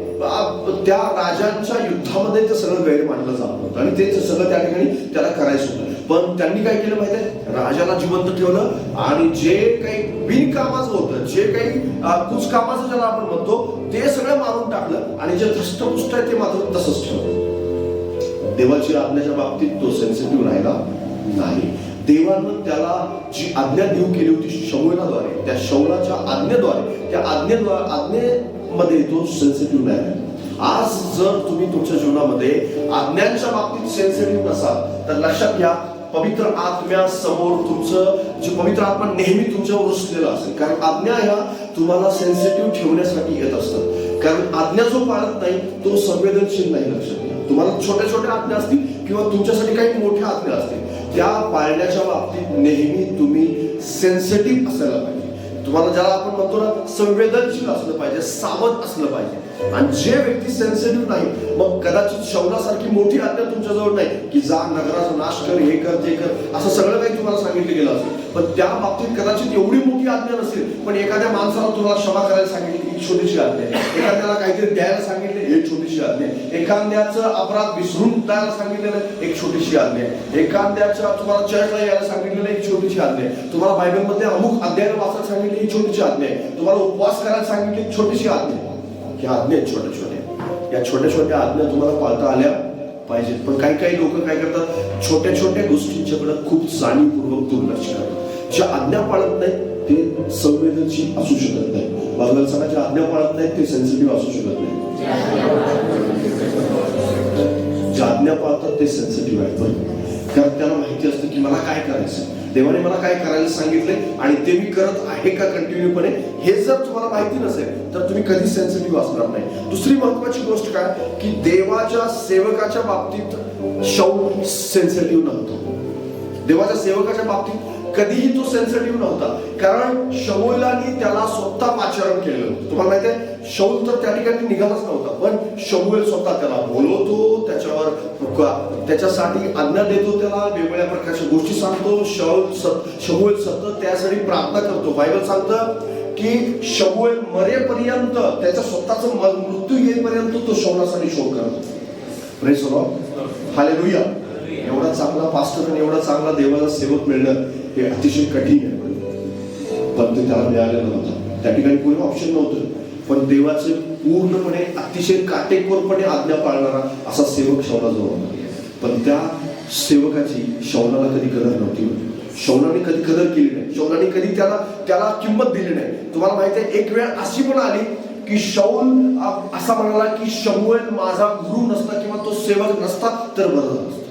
त्या राजांच्या युद्धामध्ये ते सगळं गैर मानलं जात नव्हतं, आणि ते सगळं त्या ठिकाणी त्याला करायचं होतं. पण त्यांनी काय केलं माहिती आहे, राजाला जिवंत ठेवलं, आणि जे काही बिनकामाचं होतं, जे काही कुचकामाचं ज्याला आपण म्हणतो, ते सगळं मारून टाकलं, आणि जे धष्टपुष्ट आहे ते मात्र तसंच ठेवलं. देवाची आज्ञाच्या बाबतीत तो सेन्सिटिव्ह राहिला नाही. देवानं त्याला जी आज्ञा देऊ केली होती शमूएलाद्वारे, त्या शौलाच्या आज्ञेद्वारे, त्या आज्ञेमध्ये तो सेन्सिटिव्ह नाही. आज जर तुम्ही तुमच्या जीवनामध्ये आज्ञांच्या बाबतीत सेन्सिटिव्ह नसाल तर लक्षात घ्या, पवित्र आत्म्यासमोर तुमचं जे पवित्र आत्मा नेहमी तुमच्यावर रुसलेला असेल. कारण आज्ञा ह्या तुम्हाला सेन्सिटिव्ह ठेवण्यासाठी येत असतात. कारण आज्ञा जो पाळत नाही तो संवेदनशील नाही. लक्षात घ्या, तुम्हाला छोट्या छोट्या आज्ञा असतील किंवा तुमच्यासाठी काही मोठ्या आज्ञा असतील, त्या पाळण्याच्या बाबतीत नेहमी तुम्ही सेन्सिटिव्ह असायला पाहिजे. तुम्हाला ज्याला आपण म्हणतो ना, संवेदनशील असलं पाहिजे, सावध असलं पाहिजे. आणि जे व्यक्ती सेन्सिटिव्ह नाही, मग कदाचित शौलासारखी मोठी आज्ञा तुमच्याजवळ नाही की जा नगराचा नाश कर, हे कर, ते कर, असं सगळं काही तुम्हाला सांगितलं गेलं असेल, पण त्या बाबतीत कदाचित एवढी मोठी आज्ञा नसेल. पण एखाद्या माणसाला तुम्हाला क्षमा करायला सांगितली, ही छोटीशी आज्ञा आहे. एखाद्याला काहीतरी द्यायला सांगितले, ही छोटीशी आज्ञा आहे. एखाद्याचं अपराध विसरून द्यायला सांगितलेलं एक छोटीशी आज्ञा आहे. एखाद्याच्या तुम्हाला चर्चला यायला सांगितलेलं एक छोटीशी आज्ञा आहे. तुम्हाला बायबलमध्ये अमुक अध्याय वाचायला सांगितले, ही छोटीशी आज्ञा आहे. तुम्हाला उपवास करायला सांगितले, एक छोटीशी आज्ञा आहे. ह्या आज्ञा छोट्या छोट्या, या छोट्या छोट्या आज्ञा तुम्हाला पाळता आल्या पाहिजेत. पण काही लोक काय करतात, छोट्या छोट्या गोष्टींच्याकडे खूप जाणीवपूर्वक दुर्लक्ष करतात. ज्या आज्ञा पाळत नाहीत ते संवेदनशील असू शकत नाही. बाजूला सांगा, ज्या आज्ञा पाळत नाहीत ते सेन्सिटिव्ह असू शकत नाही. ज्या आज्ञा पाळतात ते सेन्सिटिव्ह आहेत. कारण त्याला माहिती असतं की मला काय करायचं, देवाने मला काय करायला सांगितले, आणि ते मी करत आहे का कंटिन्यूपणे, हे जर तुम्हाला माहिती नसेल तर तुम्ही कधी सेन्सिटिव्ह असणार नाही. दुसरी महत्वाची गोष्ट काय की देवाच्या सेवकाच्या बाबतीत शौल सेन्सिटिव्ह नव्हतो. देवाच्या सेवकाच्या बाबतीत कधीही तो सेन्सिटिव्ह नव्हता, कारण शमूएलाने त्याला स्वतः पाचारण केलेलं होतं. तुम्हाला माहिती आहे, शौल तर त्या ठिकाणी निघालाच नव्हता, पण शमूएल स्वतः त्याला बोलवतो, त्याच्यासाठी आज्ञा देतो, त्याला वेगवेगळ्या प्रकारच्या गोष्टी सांगतो. शमूएल सतत त्यासाठी प्रार्थना करतो. बायबल सांगतं की शमूएल मरेपर्यंत, त्याच्या स्वतःचा मृत्यू येईपर्यंत तो शौलासाठी शोक करतो. Praise the Lord, hallelujah. एवढा चांगला पास्टर आणि एवढा चांगला देवाला सेवक मिळणं हे अतिशय कठीण आहे, पण ते त्याला मिळालेलं नव्हतं. त्या ठिकाणी कोणी ऑप्शन नव्हतं, पण देवाचे पूर्णपणे अतिशय काटेकोरपणे आज्ञा पाळणारा असा सेवक शौलाजवळ होता. पण त्या सेवकाची शौलाला कधी कदर नव्हती. शौलाने कधी कदर केली नाही, शौलाने कधी त्याला किंमत दिली नाही. तुम्हाला माहिती आहे, एक वेळ अशी पण आली की शौल असा म्हणाला की शमूएल माझा गुरु नसता किंवा तो सेवक नसता तर बरं झालं असतं.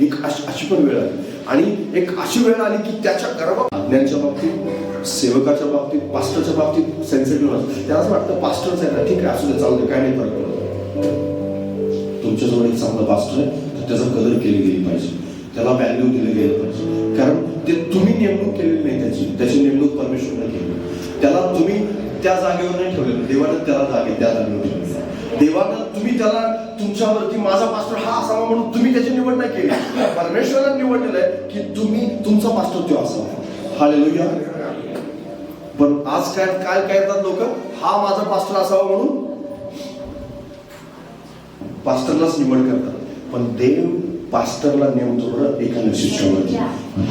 एक अशी पण वेळ आली, आणि एक अशी वेळ आली की त्याच्या गर्भात आज्ञांच्या बाबतीत, सेवकाच्या बाबतीत, पास्टरच्या बाबतीत सेन्सिटिव्ह असतं. त्याला असं वाटतं पास्टरच आहे ना, ठीक आहे, असू दे, चालू दे, काय नाही फरक पडत. तुमच्याजवळ एक चांगला पास्टर आहे तर त्याचा कदर केली गेली पाहिजे, त्याला व्हॅल्यू दिली गेली पाहिजे, कारण ते तुम्ही नेमणूक केलेली नाही, त्याची नेमणूक परमेश्वराने केली. त्याला तुम्ही त्या जागेवर नाही ठेवलेलं, देवाने त्याला त्या जागेवर ठेवलेलं. देवानं तुम्ही त्याला तुमच्यावरती माझा पास्टर हा असावा म्हणून तुम्ही त्याची निवड नाही केली, परमेश्वराने निवडलेलं आहे की तुम्ही तुमचा पास्टर तो असावा. हालेलुया. पण आज काय करतात लोक, हा माझा पास्टर असावा म्हणून पास्टरलाच निवड करतात. पण देव पास्टरला नेमतो एका शिष्यावरती.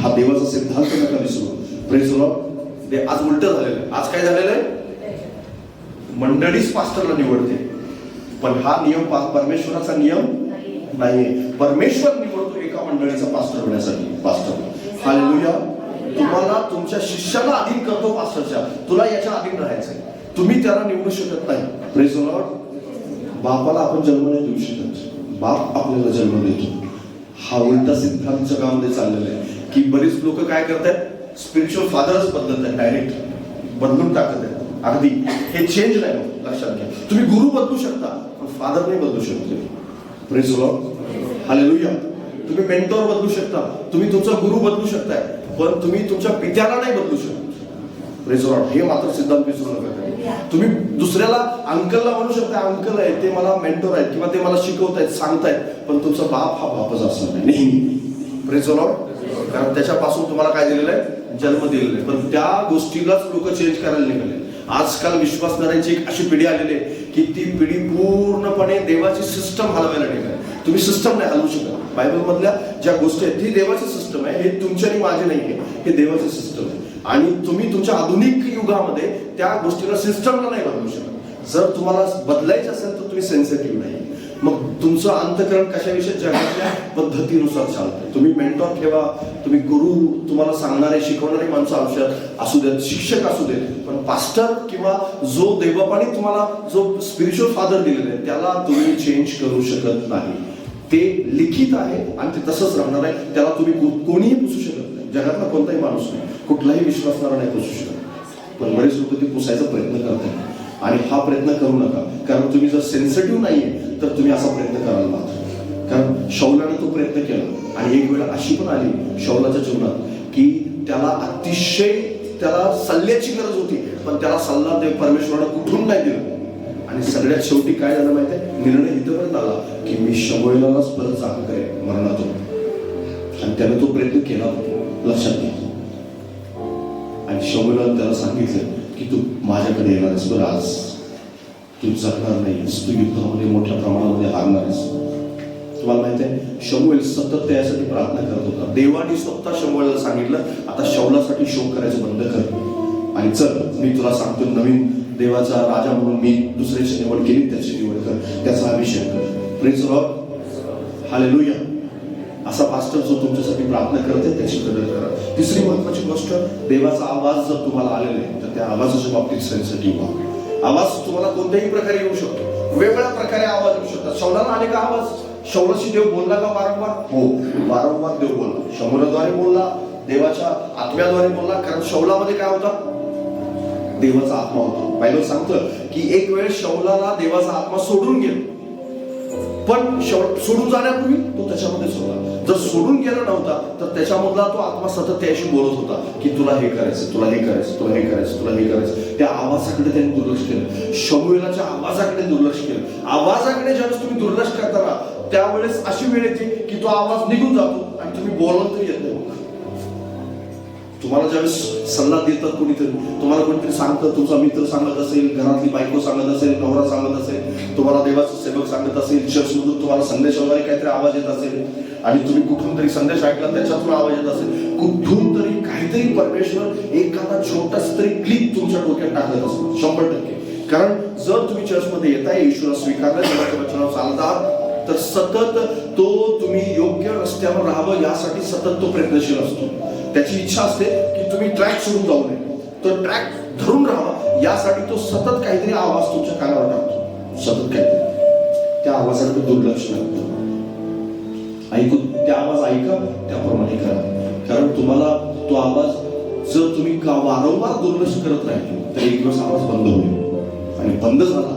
हा देवाचा सिद्धांत नका विसरू. Praise the Lord. आज उलट झालेलं आहे. आज काय झालेलं आहे, मंडळीच पास्टरला निवडते, पण हा नियम परमेश्वराचा नियम नाहीये. परमेश्वर निवडतो एका मंडळीचा पास्टर होण्यासाठी पास्टर. हालेलुया. तुम्हाला तुमच्या शिष्याला अधीन करतो पास्टरच्या, तुला याच्या अधीन राहायचंय, तुम्ही त्याला निवडू शकत नाही. Praise the Lord. बापाला आपण जन्म नाही देऊ शकत, बाप आपल्याला जन्म देतो. हा उलटा सिद्धांत जगामध्ये चाललेला आहे की बरीच लोक काय करतात, स्पिरिच्युअल फादरच बदलत आहेत, डायरेक्ट बदलून टाकत आहेत. अगदी हे चेंज नाही होत, लक्षात घ्या. तुम्ही गुरु बदलू शकता पण फादर नाही बदलू शकतो. Praise the Lord. हालेलुया. तुम्ही मेंटॉर बदलू शकता, तुम्ही तुमचा गुरु बदलू शकताय, पण तुम्ही तुमच्या पित्याला नाही बदलू शकत. Praise the Lord. हे मात्र सिद्धांत विसरू नका. तुम्ही दुसऱ्याला अंकलला म्हणू शकता, अंकल आहे ते मला मेंटॉर आहेत किंवा ते मला शिकवतायत, सांगतायत, पण तुमचा बाप हा बापच असणार नाही नेहमी. Praise the Lord. कारण त्याच्यापासून तुम्हाला काय दिलेलं आहे, जन्म दिलेला आहे. पण त्या गोष्टीलाच लोक चेंज करायला निघाले. आजकाल विश्वासणाऱ्यांची एक अशी पिढी आलेली आहे की ती पिढी पूर्णपणे देवाची सिस्टम हलवायला निघाली. तुम्ही सिस्टम नाही हलवू शकत. बायबल मधल्या ज्या गोष्टी आहेत ती देवाची सिस्टम आहे, हे तुमच्या आणि माझे नाही आहे, हे देवाची सिस्टम आहे. आणि तुम्ही तुमच्या आधुनिक युगामध्ये त्या गोष्टीला सिस्टमला नाही बदलू शकत. जर तुम्हाला बदलायचं असेल तर तुम्ही सेन्सिटिव्ह नाही. मग तुमचं अंतकरण कशाविषयी जगातल्या पद्धतीनुसार चालतं. तुम्ही मेंटॉर ठेवा, तुम्ही गुरु, तुम्हाला सांगणारे शिकवणारे माणसं आयुष्यात असू देत, शिक्षक असू देत, पण पास्टर किंवा जो देवबापाने तुम्हाला जो स्पिरिच्युअल फादर दिलेला आहे त्याला तुम्ही चेंज करू शकत नाही. ते लिखित आहे आणि ते तसंच राहणार आहे. त्याला तुम्ही कोणीही पुसू शकत नाही. जगातला कोणताही माणूस नाही, कुठलाही विश्वासणारा नाही पुसू शकत. पण बरेच लोक ते पुसायचा प्रयत्न करतात आणि हा प्रयत्न करू नका. कारण तुम्ही जर सेन्सिटिव्ह नाहीये तर तुम्ही असा प्रयत्न करायला मात्र. कारण शौलाने तो प्रयत्न केला आणि एक वेळ अशी पण आली शौलाच्या जीवनात की त्याला अतिशय सल्ल्याची गरज होती, पण त्याला सल्ला देव परमेश्वराने कुठून नाही दिला. आणि सगळ्यात शेवटी काय झालं माहिती आहे, निर्णय इथपर्यंत आला की मी शमूएलालाच परत जागा करेन मरणातून. आणि त्याने तो प्रयत्न केला, लक्षात घ्या. आणि शमूएलाने त्याला सांगितलं की तू माझ्याकडे येणारच, बरं आज तू जगणार नाहीस, तू युद्धामध्ये मोठ्या प्रमाणामध्ये हारणारच. तुम्हाला माहिती आहे, शमूएल सतत त्यासाठी प्रार्थना करत होता. देवाने स्वतः शमूएलला सांगितलं, आता शौलासाठी शोक करायचं बंद कर आणि चल मी तुला सांगतो, नवीन देवाचा राजा म्हणून मी दुसऱ्याची निवड केली, त्याची निवड कर, त्याचा अभिषेक कर. Praise the Lord. हालेलुया. असा पास्टर जो तुमच्यासाठी प्रार्थना करते त्याची कदर करा. तिसरी महत्वाची गोष्ट, देवाचा आवाज जर तुम्हाला आलेला आहे तर त्या आवाजाच्या बाबतीत सेन्सिटिव्ह व्हा. आवाज तुम्हाला कोणत्याही प्रकारे येऊ शकतो, वेगवेगळ्या प्रकारे आवाज येऊ शकतात. शौलाला आले का आवाज? शौलाशी देव बोलला का वारंवार? हो, वारंवार देव बोलला. शमूएलाद्वारे बोलला, देवाच्या आत्म्याद्वारे बोलला. कारण शौलामध्ये काय होता? देवाचा आत्मा होता. बायबल सांगतं की एक वेळ शौलाला देवाचा आत्मा सोडून गेला, पण सोडून जाण्यापूर्वी तो त्याच्यामध्येच होता. जर सोडून गेला नव्हता तर त्याच्यामधला तो आत्मा सतत त्याशी बोलत होता की तुला हे करायचं, तुला हे करायचं, तुला हे करायचं, तुला हे करायचं. त्या आवाजाकडे त्यांनी दुर्लक्ष केलं. शमूएलाच्या आवाजाकडे दुर्लक्ष केलं. आवाजाकडे ज्यावेळेस तुम्ही दुर्लक्ष करता त्यावेळेस अशी वेळ येते की तो आवाज निघून जातो आणि तुम्ही बोलत तरी येत नाही. तुम्हाला ज्यावेळेस सल्ला देतात कोणीतरी, तुम्हाला कोणीतरी सांगतं, तुमचा मित्र सांगत असेल, घरातली बायको सांगत असेल, नवरा सांगत असेल, तुम्हाला देवाचा सेवक सांगत असेल, चर्चमधून तुम्हाला संदेश वगैरे काहीतरी आवाज येत असेल आणि तुम्ही कुठून तरी संदेश ऐकला त्याच्यातून आवाज येत असेल, कुठून तरी काहीतरी परमेश्वर एखादा छोटासा तरी क्लिप तुमच्या डोक्यात टाकत असेल 100%. कारण जर तुम्ही चर्चमध्ये येताय, येशूला स्वीकारलं, देवाच्या वचनावर चालता, तर सतत तो तुम्ही योग्य रस्त्यावर राहावं यासाठी सतत तो प्रयत्नशील असतो. त्याची इच्छा असते की तुम्ही ट्रॅक सोडून जाऊ नये, तो ट्रॅक धरून राहावा यासाठी तो सतत काहीतरी आवाज तुमच्या कानावर टाकतो. सतत काहीतरी त्या आवाजाकडे दुर्लक्ष लागतं. ऐकून त्या आवाज ऐका, त्याप्रमाणे करा. कारण तुम्हाला तो आवाज जर तुम्ही वारंवार दुर्लक्ष करत राहिले तर एक दिवस आवाज बंद होईल आणि बंद झाला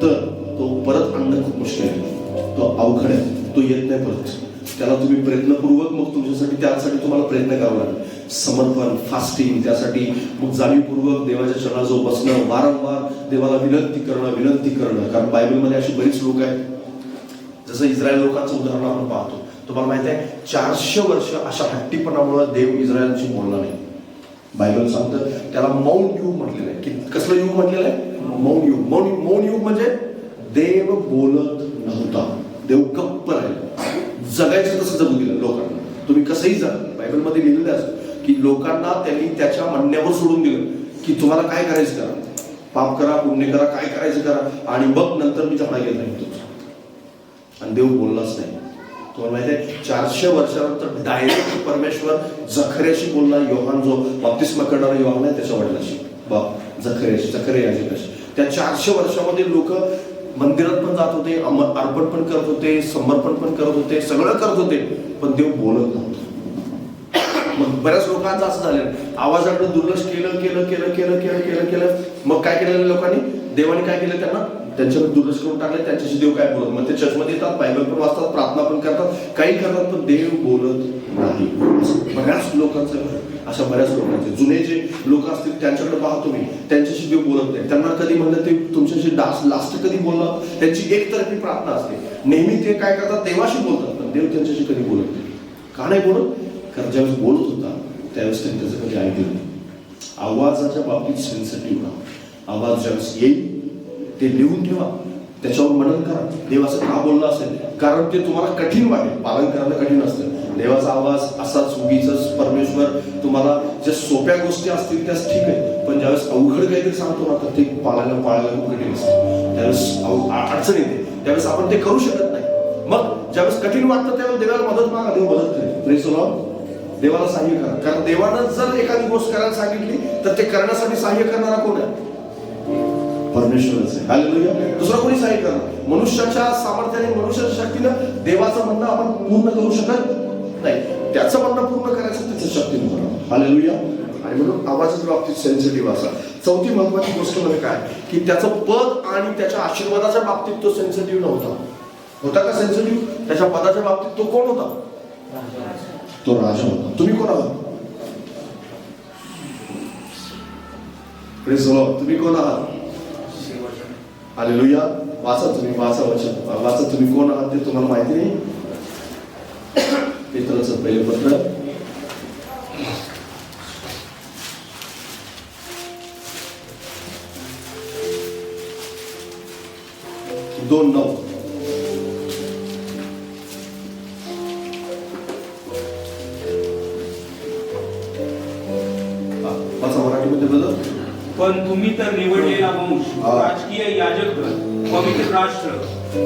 तर तो परत आणणं खूप मुश्किल आहे. तो अवघड आहे, तो येत नाही परत. त्याला तुम्ही प्रयत्नपूर्वक मग तुमच्यासाठी त्यासाठी तुम्हाला प्रयत्न करावा लागेल. समर्पण, फास्टिंग, त्यासाठी मग जाणीवपूर्वक देवाच्या चरणाजवळ बसणं, वारंवार देवाला विनंती करणं. कारण बायबलमध्ये अशी बरीच लोक आहेत, जसं इस्रायल लोकांचं उदाहरण आपण पाहतो. तुम्हाला माहिती आहे 400 वर्ष अशा हट्टीपणामुळे देव इस्रायलशी बोलला नाही. बायबल सांगतं त्याला मौन युग म्हटलेलं आहे. की कसलं युग म्हटलेलं आहे? मौन युग. मौन युग म्हणजे देव बोलत नव्हता, देव गप्प राहिला. जगायचं तसं जगू दिलं लोकांना. तुम्ही कसंही जगा, बायबलमध्ये लिहिलेलं असतं की लोकांना त्यांनी त्याच्या म्हणण्यावर सोडून दिलं की तुम्हाला काय करायचं करा, पाप करा, पुण्य करा, काय करायचं करा, आणि मग नंतर मी झाडा घेत नाही तुझं. आणि देव बोललाच नाही. तुम्हाला माहिती आहे 400 वर्षानंतर डायरेक्ट परमेश्वर जखर्याशी बोलला. योहान जो बप्तिस्मा करणारा योहान आहे त्याच्या वडिलाशी, जखर्या याजकाशी. त्या 400 वर्षामध्ये लोक मंदिरात पण जात होते, अर्पण पण करत होते, समर्पण पण करत होते, सगळं करत होते, पण देव बोलत नव्हतं. मग बऱ्याच लोकांचं असं झालं, आवाजाकडे दुर्लक्ष केलं. मग काय केलेलं लोकांनी, देवाने काय केलं, त्यांच्याकडे दुर्लक्ष करून टाकले. त्यांच्याशी देव काय बोलत. मग ते चर्चमध्ये येतात, बायबल पण वाचतात, प्रार्थना पण करतात, काही करतात, पण देव बोलत नाही. बऱ्याच लोकांचं, अशा बऱ्याच लोकांचे जुने जे लोक असतील त्यांच्याकडे पाहतो मी, त्यांच्याशी देव बोलत नाही. त्यांना कधी म्हणलं ते तुमच्याशी लास्ट कधी बोलला, त्यांची एकतर्फी प्रार्थना असते. नेहमी ते काय करतात, देवाशी बोलतात, पण देव त्यांच्याशी कधी बोलत नाही. का नाही बोलत? कारण ज्यावेळेस बोलत होता त्यावेळेस त्यांनी त्याचं कधी ऐकलं नाही. आवाजाच्या बाबतीत सेन्सिटिव्ह राहा. आवाज ज्यावेळेस येईल ते लिहून ठेवा, त्याच्यावर मनन करा. देव असं का बोलला असेल, कारण ते तुम्हाला कठीण वाटेल, पालन करायला कठीण असतं. देवाचा आवाज असाच उगीच परमेश्वर तुम्हाला ज्या सोप्या गोष्टी असतील त्याच ठीक आहे, पण ज्यावेळेस अवघड काहीतरी सांगतो ना तर ते पाळायला खूप कठीण असतं. त्यावेळेस अडचण येते, त्यावेळेस आपण ते करू शकत नाही. मग ज्यावेळेस कठीण वाटतं त्यावेळेस देवाला मदत मागा, देव मदत करेल. Praise the Lord. देवाला सहाय्य करा. कारण देवानं जर एखादी गोष्ट करायला सांगितली तर ते करण्यासाठी सहाय्य करणारा कोण आहे? परमेश्वरच आहे. हालेलुया. दुसरा कोणी सहाय्य करणार? मनुष्याच्या सामर्थ्याने, मनुष्याच्या शक्तीनं देवाचं म्हणणं आपण पूर्ण करू शकत नाही. त्याचं म्हणणं पूर्ण करायचं त्याच्या शक्तीने करा. हालेलुया. आणि म्हणून आवाजाच्या बाबतीत सेन्सिटिव्ह असा. चौथी महत्वाची गोष्ट म्हणजे काय, की त्याचं पद आणि त्याच्या आशीर्वादाच्या बाबतीत तो सेन्सिटिव्ह नव्हता. होता का सेन्सिटिव्ह? त्याच्या पदाच्या बाबतीत तो कोण होता? तो राजा होता. तुम्ही कोण आहात? Praise the Lord. तुम्ही कोण आहात? हालेलुया. वाचा तुम्ही, वाचा वचन, वाचा तुम्ही कोण आहात ते तुम्हाला माहिती नाही. पेत्राचं पहिलं पत्र 2:9. वाचा मराठीमध्ये बदल. पण तुम्ही तर निवडलेला वंश, राजकीय याजक, पवित्र राष्ट्र,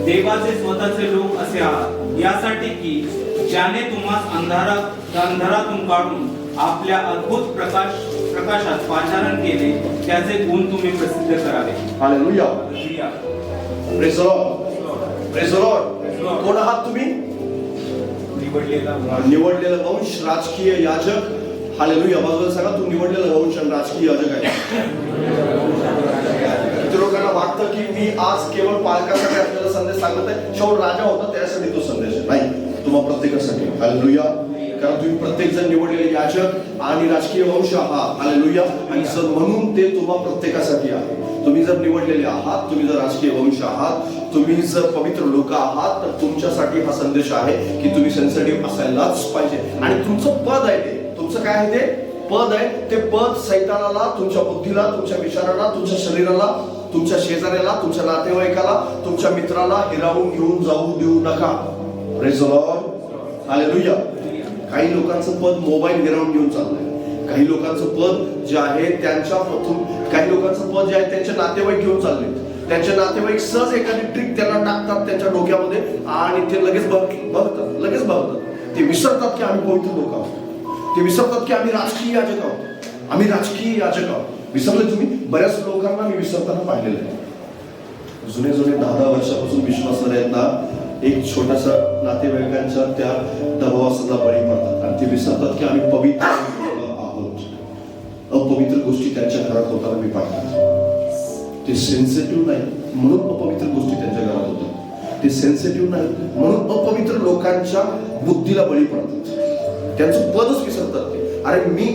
देवाचे स्वतःचे लोक असे आहात, यासाठी की ज्याने तुम्हाला अंधारातून काढून आपल्या अद्भुत प्रकाशात पाचारण केले, त्याचे गुण तुम्ही प्रसिद्ध करावे. Hallelujah. Hallelujah. Praise the Lord. Praise the Lord. कोण आहात तुम्ही? निवडलेला वंश, राजकीय याजक. हालेलुया. बाजूला सांगा, तू निवडलेला वंश आणि राजकीय याजक आहे. किती लोकांना वाटतं की मी आज केवळ पालकासाठी आपल्याला संदेश सांगत आहे, शाऊल राजा होता त्यासाठी तो संदेश आहे. नाही, तुम्हा प्रत्येकासाठी. हालेलुया. कारण तुम्ही प्रत्येक जण निवडलेले याजक आणि राजकीय वंश आहात. हालेलुया. आणि सर म्हणून ते तुम्हा प्रत्येकासाठी आहे. तुम्ही जर निवडलेले आहात, तुम्ही जर राजकीय वंश आहात, तुम्ही जर पवित्र लोक आहात, तर तुमच्यासाठी हा संदेश आहे की तुम्ही सेन्सिटिव्ह असायलाच पाहिजे. आणि तुमचं पद आहे, ते तुमचं काय आहे, ते पद आहे. ते पद सैतानाला, तुमच्या बुद्धीला, तुमच्या विचाराला, तुमच्या शरीराला, तुमच्या शेजाऱ्याला, तुमच्या नातेवाईकाला, तुमच्या मित्राला हिरावून घेऊन जाऊ देऊ नका. Praise the Lord. हालेलुया. काही लोकांचं पद मोबाईल हिरावून घेऊन चाललंय. काही लोकांचं पद जे आहे त्यांच्यापासून, काही लोकांचं पद जे आहे त्यांचे नातेवाईक घेऊन चालले. त्यांचे नातेवाईक सहज एखादी ट्रिक त्यांना टाकतात त्यांच्या डोक्यामध्ये आणि ते लगेच बघतात. ते विसरतात की आम्ही पवित्र लोक आहोत. ते विसरतात की आम्ही राजकीय याजक आहोत. आम्ही राजकीय याजक आहोत. विसरले तुम्ही? बऱ्याच लोकांना मी विसरताना पाहिलेलं आहे. जुने 10 वर्षापासून विश्वासाऱ्यांना एक छोटासा नातेवाईकांच्या त्या दबावाला बळी पडतात आणि ते विसरतात की आम्ही पवित्र आहोत. अपवित्र गोष्टी त्यांच्या घरात होताना मी पाहतो. ते सेन्सिटिव्ह नाही म्हणून अपवित्र गोष्टी त्यांच्या घरात होतात. ते सेन्सिटिव्ह नाही म्हणून अपवित्र लोकांच्या बुद्धीला बळी पडतात. त्यांचं पदच विसरतात ते. अरे मी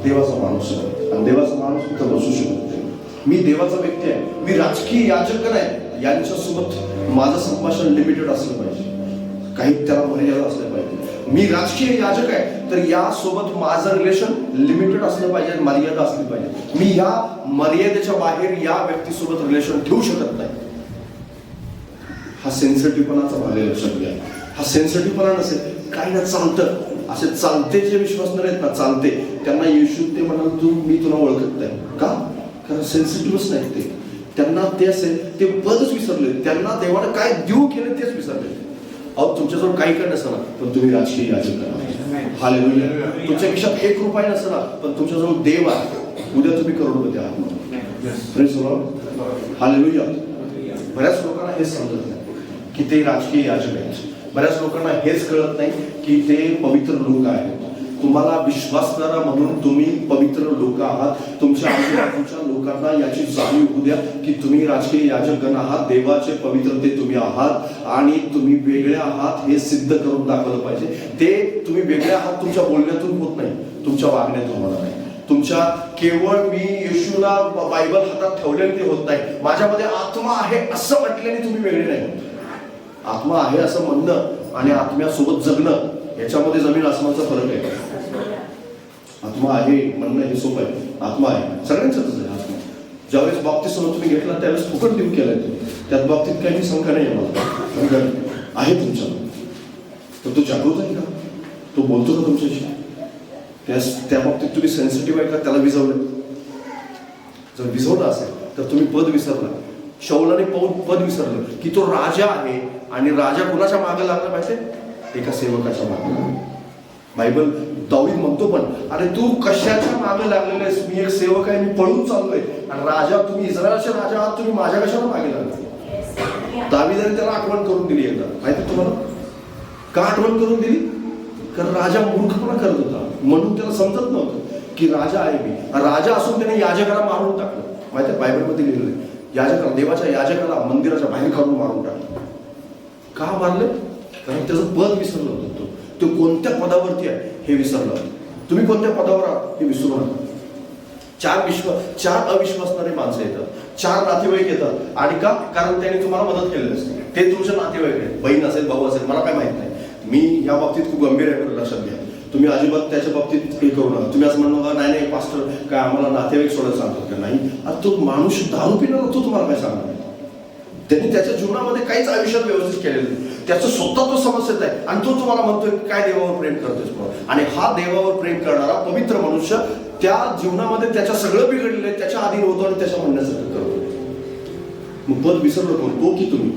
देवाचा माणूस आहे आणि देवाचा माणूस इथं बसू शकत नाही. मी देवाचा व्यक्ती आहे. मी राजकीय याजक नाही. यांच्यासोबत माझं संभाषण लिमिटेड असलं पाहिजे. काही त्याला मर्यादा असल्या पाहिजे. मी राजकीय याजक आहे तर यासोबत माझं रिलेशन लिमिटेड असलं पाहिजे, मर्यादा असली पाहिजे. मी या मर्यादेच्या बाहेर या व्यक्तीसोबत रिलेशन ठेवू शकत नाही. हा सेन्सिटिव्हपणाचा भाग आहे. लक्षात घ्या. हा सेन्सिटिव्हपणा नसेल काही ना चालतं. असे चालते जे विश्वासणार आहेत ना, चालते त्यांना येशू ते म्हणाल तू मी तुला ओळखत नाही. का? कारण सेन्सिटिव्हच नाही ते. त्यांना ते असेल ते पदच विसरले. त्यांना देवाने काय देऊ केलं तेच विसरले. अहो तुमच्याजवळ काही काय नसणार पण तुम्ही राजकीय याजक करा. हालेलुया. तुमच्या खिशात 1 रुपया नसणार पण तुमच्याजवळ देव आहे. उद्या तुम्ही करोडपती आहात. Praise the Lord. हालेलुया. बऱ्याच लोकांना हेच समजत नाही की ते राजकीय याजक आहेत. बऱ्याच लोकांना हेच कळत नाही की ते पवित्र लोक आहेत. तुम्हाला विश्वासणारा म्हणून तुम्ही पवित्र लोक आहात. तुमच्या आजूबाजूच्या लोकांना याची जाणीव होऊ द्या की तुम्ही राजकीय याजकगण आहात. देवाचे पवित्रते तुम्ही आहात आणि तुम्ही वेगळे आहात हे सिद्ध करून दाखवलं पाहिजे. ते तुम्ही वेगळे आहात तुमच्या बोलण्यातून होत नाही, तुमच्या वागण्यातून होणार नाही. तुमच्या केवळ मी येशूला बायबल हातात ठेवलेले ते होत नाही. माझ्यामध्ये आत्मा आहे असं म्हटल्याने तुम्ही वेगळे नाही होत. आत्मा आहे असं म्हणणं आणि आत्म्यासोबत जगणं याच्यामध्ये जमीन आसमानचा फरक आहे. आत्मा आहे म्हणणं हे सोपं आहे. आत्मा आहे सगळ्यांचंच आहे. आत्मा ज्यावेळेस बाबतीसमोर तुम्ही घेतला त्यावेळेस फुकट देऊ केलाय तुम्ही. त्यात बाबतीत काही शंका नाही आहे. मला आहे तुमच्या तर तो जागृत आहे का? तो बोलतो का तुमच्याशी? त्या बाबतीत तुम्ही सेन्सिटिव्ह आहे का? त्याला विझवलं. जर विझवलं असेल तर तुम्ही पद विसरला. शौलाने पद विसरलं की तो राजा आहे आणि राजा कुणाच्या मागे लागला पाहिजे? एका सेवकाच्या मागे. बायबल दाऊद म्हणतो पण अरे तू कशाच्या मागे लागलेला आहेस? मी एक सेवक आहे, मी पळून चाललोय आणि राजा तुम्ही इस्रायलचे राजा आहात, तुम्ही माझ्या कशाला मागे लागला? दावीदाने त्याला आठवण करून दिली एकदा. माहिती तुम्हाला का आठवण करून दिली? कारण राजा मूर्खपणा करत होता म्हणून त्याला समजत नव्हतं की राजा आहे मी. राजा असून त्याने याजकाला मारून टाकलं. माहिती आहे बायबलमध्ये लिहिलेलं आहे. याजकाला, देवाच्या याजकाला मंदिराच्या बाहेर काढून मारून टाकलं. का मारले? कारण त्याचं पद विसरलं होतं. तो कोणत्या पदावरती आहे हे विसरलं. तुम्ही कोणत्या पदावर आहात हे विसरू नका. 4 अविश्वासणारे माणसं येतात, 4 नातेवाईक येतात. आणि का? कारण त्यांनी तुम्हाला मदत केलेली असते. ते तुमचे नातेवाईक आहेत. बहीण असेल, भाऊ असेल, मला काय माहित नाही. मी या बाबतीत खूप गंभीर आहे. लक्षात घ्या. तुम्ही अजिबात त्याच्या बाबतीत हे करू नका. तुम्ही असं म्हणू नका नाही पास्टर काय आम्हाला नातेवाईक सोडायला सांगतात का? नाही. आता तो माणूस दारू पिणारा तो तुम्हाला काय सांगणार? त्यांनी त्याच्या जीवनामध्ये काहीच आयुष्यात व्यवस्थित केलेलं नाही. त्याचं स्वतः तो समस्येत आहे आणि तो तुम्हाला म्हणतोय काय देवावर प्रेम करतोय. आणि हा देवावर प्रेम करणारा पवित्र मनुष्य त्या जीवनामध्ये त्याच्या सगळं बिघडलेलं आहे, त्याच्या अधीन होतो आणि त्याच्या म्हणण्यासारखं करतो. मग पद विसरलो कोण? तो की तुम्ही?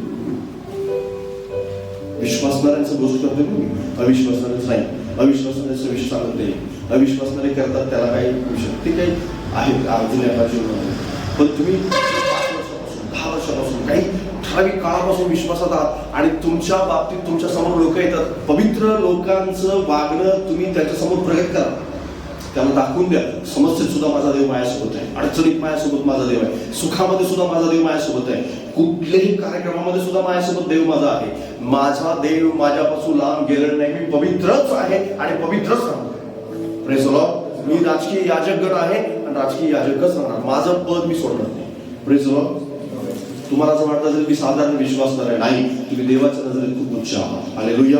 विश्वासणाऱ्यांचं गोष्ट करतोय तुम्ही, अविश्वासणाऱ्यांच नाही. अविश्वासणाऱ्यांचा विषय सांगत नाही. अविश्वासणारे करतात त्याला काही विषय ते काही आहेत जुन्या जीवनामध्ये. पण तुम्ही 5 वर्षापासून 10 वर्षापासून काही ठराविक काळापासून विश्वासात आहात आणि तुमच्या बाबतीत तुमच्या समोर लोक येतात. पवित्र लोकांचं वागणं तुम्ही त्यांच्या समोर प्रगत करा. त्याला दाखवून द्या, समस्येत सुद्धा माझा देव माझ्यासोबत आहे, अडचणीत माझ्यासोबत माझा देव आहे, सुखामध्ये सुद्धा माझा देव माझ्यासोबत आहे, कुठल्याही कार्यक्रमामध्ये सुद्धा माझ्यासोबत देव माझा आहे. माझा देव माझ्यापासून लांब गेलेला नाही, मी पवित्रच आहे आणि पवित्रच राहणार. Praise the Lord. मी राजकीय याजकगण आहे आणि राजकीय याजकच राहणार. माझं पद मी सोडणार नाही. Praise the Lord. तुम्हाला असं वाटतं जर मी साधारण विश्वासदार आहे, नाही, तुम्ही देवाच्या नजरेत खूप उच्च आहात. हालेलुया.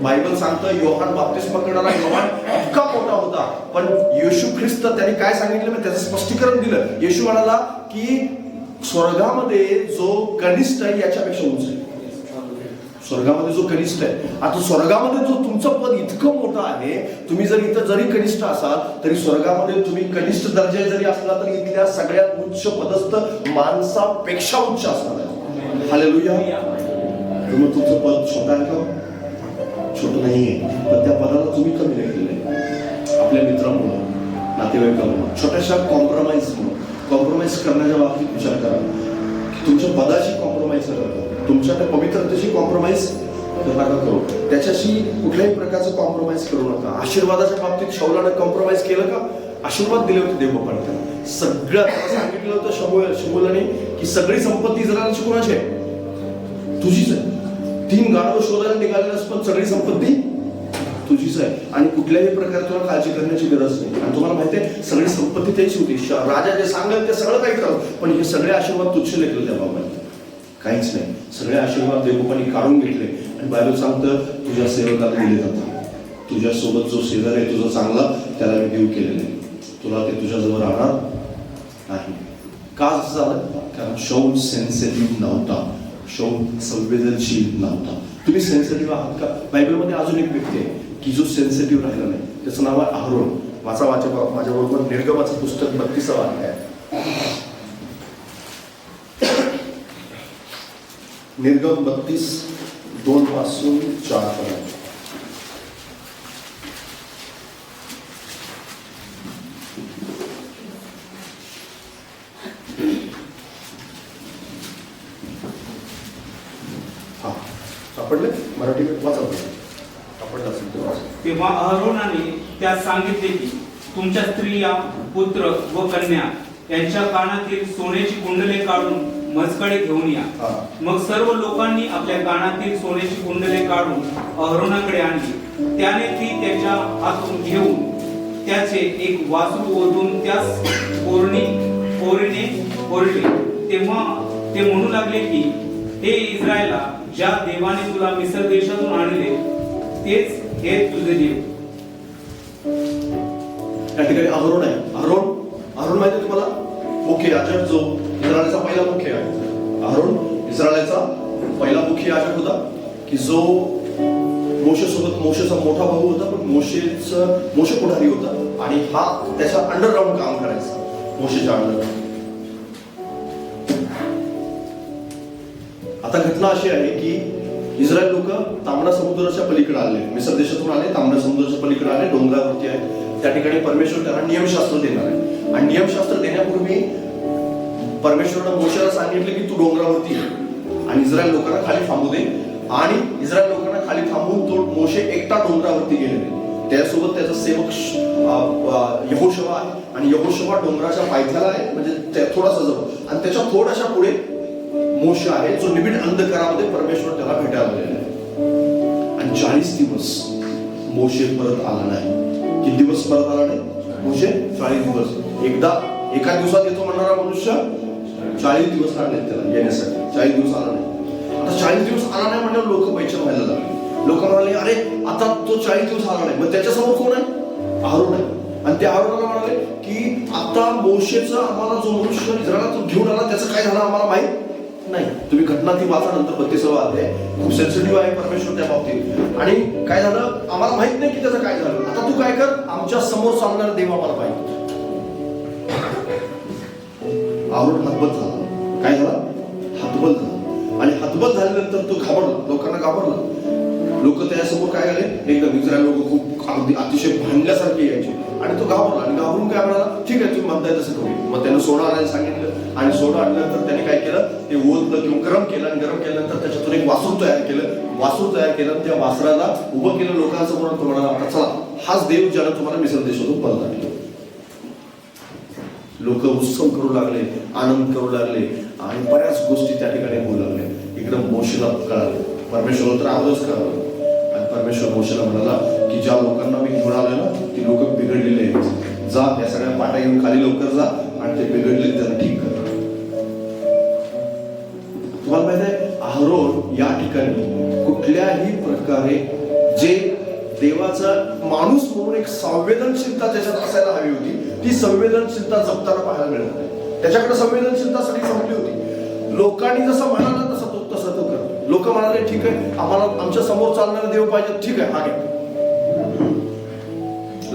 बायबल सांगतं योहान बाप्तिस्मा करणारा योहान इतका मोठा होता, पण येशू ख्रिस्त त्याने काय सांगितलं मी त्याचं स्पष्टीकरण दिलं. येशू म्हणाला की स्वर्गामध्ये जो कनिष्ठ आहे याच्यापेक्षा उंच आहे. स्वर्गामध्ये जो कनिष्ठ आहे, आता स्वर्गामध्ये जो तुमचं पद इतकं मोठं आहे, तुम्ही जर इथं जरी कनिष्ठ असाल तरी स्वर्गामध्ये तुम्ही कनिष्ठ दर्जा जरी असला तरी इथल्या सगळ्यात उच्च पदस्थ माणसापेक्षा उच्च असणार आहे. हालेलुया. मग तुमचं पद छोटं आहे का? छोटं नाहीये, पण त्या पदाला तुम्ही कमी लेखलेलं आहे. आपल्या मित्रांमुळे, नातेवाईकांमुळे, छोट्याशा कॉम्प्रोमाइज करण्याच्या बाबतीत विचार करा की तुमच्या पदाशी कॉम्प्रोमाइज करा, तुमच्या त्या पवित्रतेशी कॉम्प्रोमाइज नका करू, त्याच्याशी कुठल्याही प्रकारचं कॉम्प्रोमाइज करू नका. आशीर्वादाच्या बाबतीत शौलाने कॉम्प्रोमाइज केलं का? आशीर्वाद दिले होते देवबापाने त्याला. सगळं त्याला सांगितलं होतं शमूएलाने की सगळी संपत्ती इस्रायलची कोणाची आहे? तुझीच आहे. 3 गाढव शोधायला निघालेलास पण सगळी संपत्ती तुझीच आहे आणि कुठल्याही प्रकारे तुला काळजी करण्याची गरज नाही. आणि तुम्हाला माहिती आहे सगळी संपत्ती त्याची होती. राजा जे सांगेल ते सगळं काही करत, पण हे सगळे आशीर्वाद तुच्छ लेखले त्या बाबांनी. काहीच नाही, सगळे आशीर्वाद देवबापांनी काढून घेतले. आणि बायबल सांगतं तुझ्या सेवकाला दिले जातात. तुझ्यासोबत जो शेजार आहे तुझा चांगला, त्याला मी देव केलेलं आहे. तुला ते तुझ्याजवळ राहणार नाही. का असं झालं? कारण शौल सेन्सिटिव्ह नव्हता, शौल संवेदनशील नव्हता. तुम्ही सेन्सिटिव्ह आहात का? बायबलमध्ये अजून एक व्यक्ती आहे की जो सेन्सिटिव्ह राहिला नाही, त्याचं नाव आहे अहरोन. माझ्याबरोबर निर्गमाचं पुस्तक 32वा अध्याय. निर्गम 32:2 पासून 4 पर्यंत. सापडले? मराठी वाचा. सापडलं असेल ते वाचा. तेव्हा अहरोनाने त्यास सांगितले की तुमच्या स्त्रिया, पुत्र व कन्या यांच्या कानातील सोन्याची कुंडले काढून मजकडे घेऊन या. मग सर्व लोकांनी आपल्या कानातील सोन्याची कुंडले काढून अहरोनाकडे आणली. त्याने ती त्याच्या हातून घेऊन त्याचे एक वासरू ओढून त्यास ओरीने ओरले. तेव्हा ते म्हणू लागले की हे इस्रायला, ज्या देवाने तुला मिस्र देशातून आणले तेच हे तुझे देव. त्या ठिकाणी अहरोन आहे. अहरोन माहिती तुम्हाला? मुख्य याजक, जो इस्रायलचा पहिला मुख्य आहे. अहरोन इस्रायलचा पहिला मुख्य याजक होता की जो मोशेचा मोठा भाऊ होता, पण मोशे पुढारी होता आणि हा त्याच्या अंडरग्राऊंड काम करायचा, मोशेच्या अंडरग्राऊंड. आता घटना अशी आहे की इस्रायल लोक तांबडा समुद्राच्या पलीकडे आले, मिस्र देशातून आले, तांबडा समुद्राच्या पलीकडे आले, डोंगरावरती आहे. त्या ठिकाणी परमेश्वर त्यांना नियमशास्त्र देणार आहे आणि नियमशास्त्र देण्यापूर्वी परमेश्वरानं मोशेला सांगितले की तू डोंगरावरती ये आणि इस्रायल लोकांना खाली थांबू दे. आणि इस्रायल लोकांना खाली थांबून तो मोशे एकटा डोंगरावरती गेलेले. त्यासोबत त्याचा सेवक यहोशुवा आहे आणि यहोशुवा डोंगराच्या पायथ्याला आहे, म्हणजे थोडासा जवळ, आणि त्याच्या थोड्याशा पुढे मोशे आहे जो निबिड अंधकारामध्ये परमेश्वर त्याला भेटायला आलेला आहे. आणि 40 दिवस मोशे परत आला नाही. किती दिवस परत आला नाही मोशे? 40 दिवस. एका दिवसात येतो म्हणणारा मनुष्य 40 दिवस लागले त्याला येण्यासाठी. 40 दिवस आला नाही. आता 40 दिवस आला नाही म्हणल्यावर लोक बैचन व्हायला लागले. लोक म्हणाले अरे आता तो 40 दिवस आला नाही, मग त्याच्यासमोर कोण आहे? अहरोन आहे. आणि ते अहरोनाला म्हणाले की आता मोशेचा आम्हाला जो मनुष्य इस्रायलातून घेऊन आला त्याचं काय झालं आम्हाला माहित नाही. तुम्ही घटना ती वाचा नंतर 32वा अध्याय. खूप सेन्सिटिव्ह आहे परमेश्वर त्या बाबतीत. आणि काय झालं आम्हाला माहित नाही की त्याचं काय झालं. आता तू काय कर, आमच्या समोर सांगणारा देव आम्हाला पाहिजे. अहरोन हतबल झाला. काय झाला? हतबल झाला. आणि हतबल झाल्यानंतर तो घाबरला, लोकांना घाबरला. लोक त्याच्यासमोर काय झाले, एकदम इस्रायल लोक खूप अगदी अतिशय भांडल्यासारखे यायचे. आणि तो घाबरला आणि घाबरून काय म्हणाला, ठीक आहे तुम्ही म्हणताय तसं करू. मग त्यानं सोडा आणायला सांगितलं आणि सोडा आणल्यानंतर त्याने काय केलं, ते ओतलं किंवा गरम केलं आणि गरम केल्यानंतर त्याच्यातून एक वासरू तयार केलं. वासरू तयार केलं, त्या वासराला उभं केलं लोकांसमोर. तो म्हणाला आता चला हाच देव ज्याला तुम्हाला मिसर देशातून परत आणले. लोक उत्सव करू लागले, आनंद करू लागले आणि बऱ्याच गोष्टी त्या ठिकाणी होऊ लागल्या. इकडं मोशेला कळालं, परमेश्वराला तर आवाजच कळालं आणि परमेश्वर मोशेला म्हणाला की ज्या लोकांना मी घेऊन आलो ना ती लोक बिघडलेले आहेत, जा त्या सगळ्या पाट्या घेऊन खाली लवकर जा आणि ते बिघडले त्यांना ठीक कर. तुम्हाला माहित आहे अहरोन या ठिकाणी कुठल्याही प्रकारे जे देवाचा माणूस म्हणून एक संवेदनशीलता त्याच्यात असायला हवी होती, ती संवेदनशीलता जपताना पाहायला मिळत नाही. त्याच्याकडे संवेदनशीलतासाठी संपली होती. लोकांनी जसं म्हणाला तसं तो करतो. लोक म्हणाले ठीक आहे, आम्हाला आमच्या समोर चालणारा देव पाहिजे, ठीक आहे हा घे.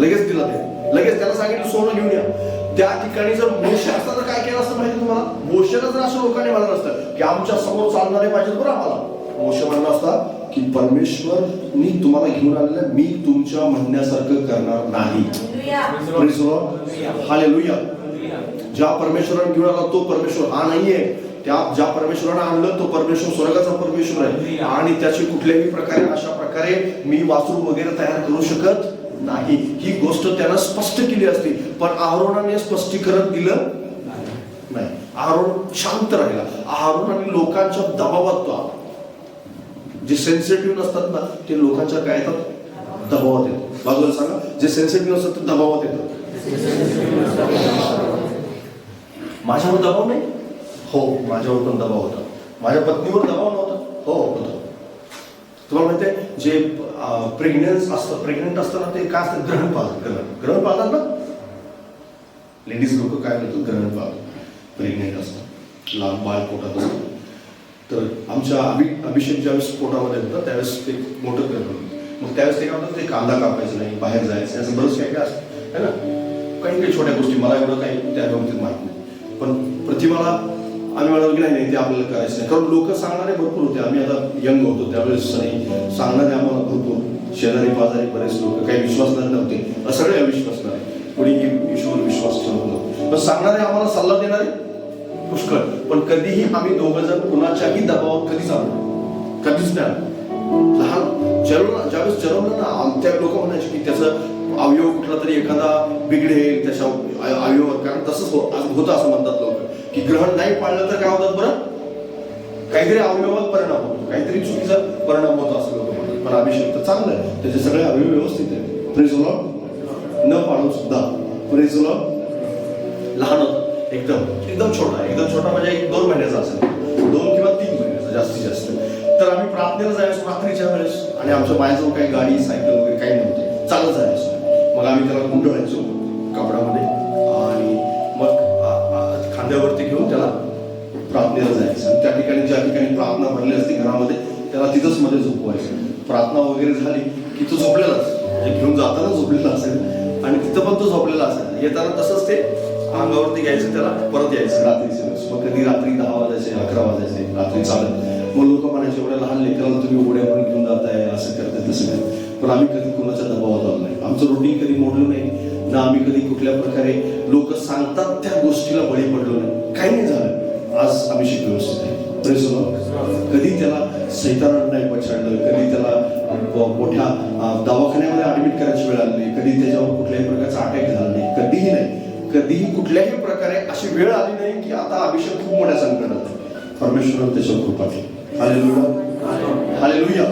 लगेच दिला ते, लगेच त्याला सांगितलं सोनं घेऊन या. त्या ठिकाणी जर मोशे असता तर काय केलं असतं माहिती तुम्हाला? मोशेला जर असं लोकांनी म्हणालं असतं की आमच्या समोर चालणारे पाहिजेत बरं आम्हाला, मोशे म्हणलं असता की परमेश्वरनी तुम्हाला घेऊन आलेलं मी तुमच्या म्हणण्यासारखं करणार नाही. हालेलुया. ज्या परमेश्वराने घेऊन आला तो परमेश्वर हा नाहीये. ज्या परमेश्वराने आणलं तो परमेश्वर स्वर्गाचा परमेश्वर आहे आणि त्याची कुठल्याही प्रकारे अशा प्रकारे मी वासरू वगैरे तयार करू शकत नाही. ही गोष्ट त्यानं स्पष्ट केली असती, पण अहरोनाने स्पष्टीकरण दिलं नाही. अहरोन शांत राहिला. अहरोन आणि लोकांच्या दबावात तो जे सेन्सिटिव्ह नसतात ना ते लोकांच्या काय येतात, दबावात येतात. बाजूला सांगा, जे सेन्सिटिव्ह नसतात ते दबावात येतात. माझ्यावर दबाव नाही, हो माझ्यावर पण दबाव होता. माझ्या पत्नीवर दबाव नव्हता, हो होता. तुम्हाला माहिती आहे जे प्रेग्नेंट असताना ते काय असतं, ग्रहण पाळतात ना लेडीज लोक, काय म्हणतात ग्रहण पाळतात. प्रेग्नेंट असतात, लहान बाळ पोटात असतं. तर आमच्या अभिषेक ज्यावेळेस पोटामध्ये होता त्यावेळेस ते मोठं ग्रहण होतं. मग त्यावेळेस ते काय म्हणतात, ते कांदा कापायचं नाही, बाहेर जायचं, असं बरंच काय काय असतं है ना. काही छोट्या गोष्टी मला एवढं काही त्या बाबतीत माहित नाही, पण प्रतिभाला आम्ही म्हणालो की नाही ते आपल्याला करायचं नाही. कारण लोक सांगणारे भरपूर होते. आम्ही आता यंग होतो त्यावेळेस सांगणारे आम्हाला भरपूर, शेजारी पाजारी बरेच लोक, काही विश्वासणारे नव्हते, सगळे अविश्वासणारे, कोणीही ईश्वर विश्वास ठेवत नव्हतं. पण सांगणारे आम्हाला सल्ला देणारे पुष्कळ, पण कधीही आम्ही दोघं जण कुणाच्याही दबावात कधीच आलो कधीच नाही. लहान ज्यावेळेस जन्मलं ना त्या लोक म्हणायचे की त्याचं अवयव कुठला तरी एखादा बिघडेल त्याच्या अवयवावर, कारण तसंच होतं असं म्हणतात लोक की ग्रहण नाही पाळलं तर काय होतात बरं, काहीतरी अवयवात परिणाम होतो, काहीतरी चुकीचा परिणाम होतो असं लोक म्हणतात. पण अभिषेक तर चांगलं आहे, त्याचे सगळे अवयव व्यवस्थित आहे. Praise Lord. न पाळून सुद्धा प्रेज लॉर्ड. लहान होतं एकदम छोटा म्हणजे 1-2 महिन्याचा असेल, 2 किंवा 3 महिन्याचा जास्तीत जास्त. तर आम्ही प्रार्थनेला जायचो रात्रीच्या वेळेस आणि आमच्या माझ्याजवळ काही गाडी सायकल वगैरे काही नव्हते, चालत जायचो. मग आम्ही त्याला गुंडवायचो कपड्यामध्ये आणि मग खांद्यावरती घेऊन त्याला प्रार्थनेला जायचं. आणि त्या ठिकाणी ज्या ठिकाणी प्रार्थना भरली असते घरामध्ये त्याला तिथंच मध्ये झोपवायचं. प्रार्थना वगैरे झाली की तो झोपलेलाच, म्हणजे घेऊन जाताना झोपलेला असेल आणि तिथं पण तो झोपलेला असेल. येताना तसंच ते अंगावरती घ्यायचं, त्याला परत यायचं रात्रीचे वेळेस. मग कधी रात्री 10 वाजायचे 11 वाजायचे रात्री चालत. मग लोक म्हणायचे एवढ्या लहान लेकराला तुम्ही उड्या पण घेऊन जाताय, असं करताय तसं करताय. पण आम्ही कधी कोणाच्या दबावात आलो नाही, आमचं रुटीन कधी मोडलं नाही ना, आम्ही कधी कुठल्या प्रकारे लोक सांगतात त्या गोष्टीला बळी पडलो नाही, काही नाही झालं. आज अभिषेक व्यवस्थित आहे. Praise Lord. कधी त्याला सैतानानं नाही पछाडलं, कधी त्याला मोठ्या दवाखान्यामध्ये ऍडमिट करायची वेळ आली नाही, कधी त्याच्यावर कुठल्याही प्रकारचा अटॅक झाला नाही, कधीही नाही. कधीही कुठल्याही प्रकारे अशी वेळ आली नाही की आता अभिषेक खूप मोठ्या संकटात आहे. परमेश्वराने त्याच्यावर कृपा केली. Hallelujah, hallelujah.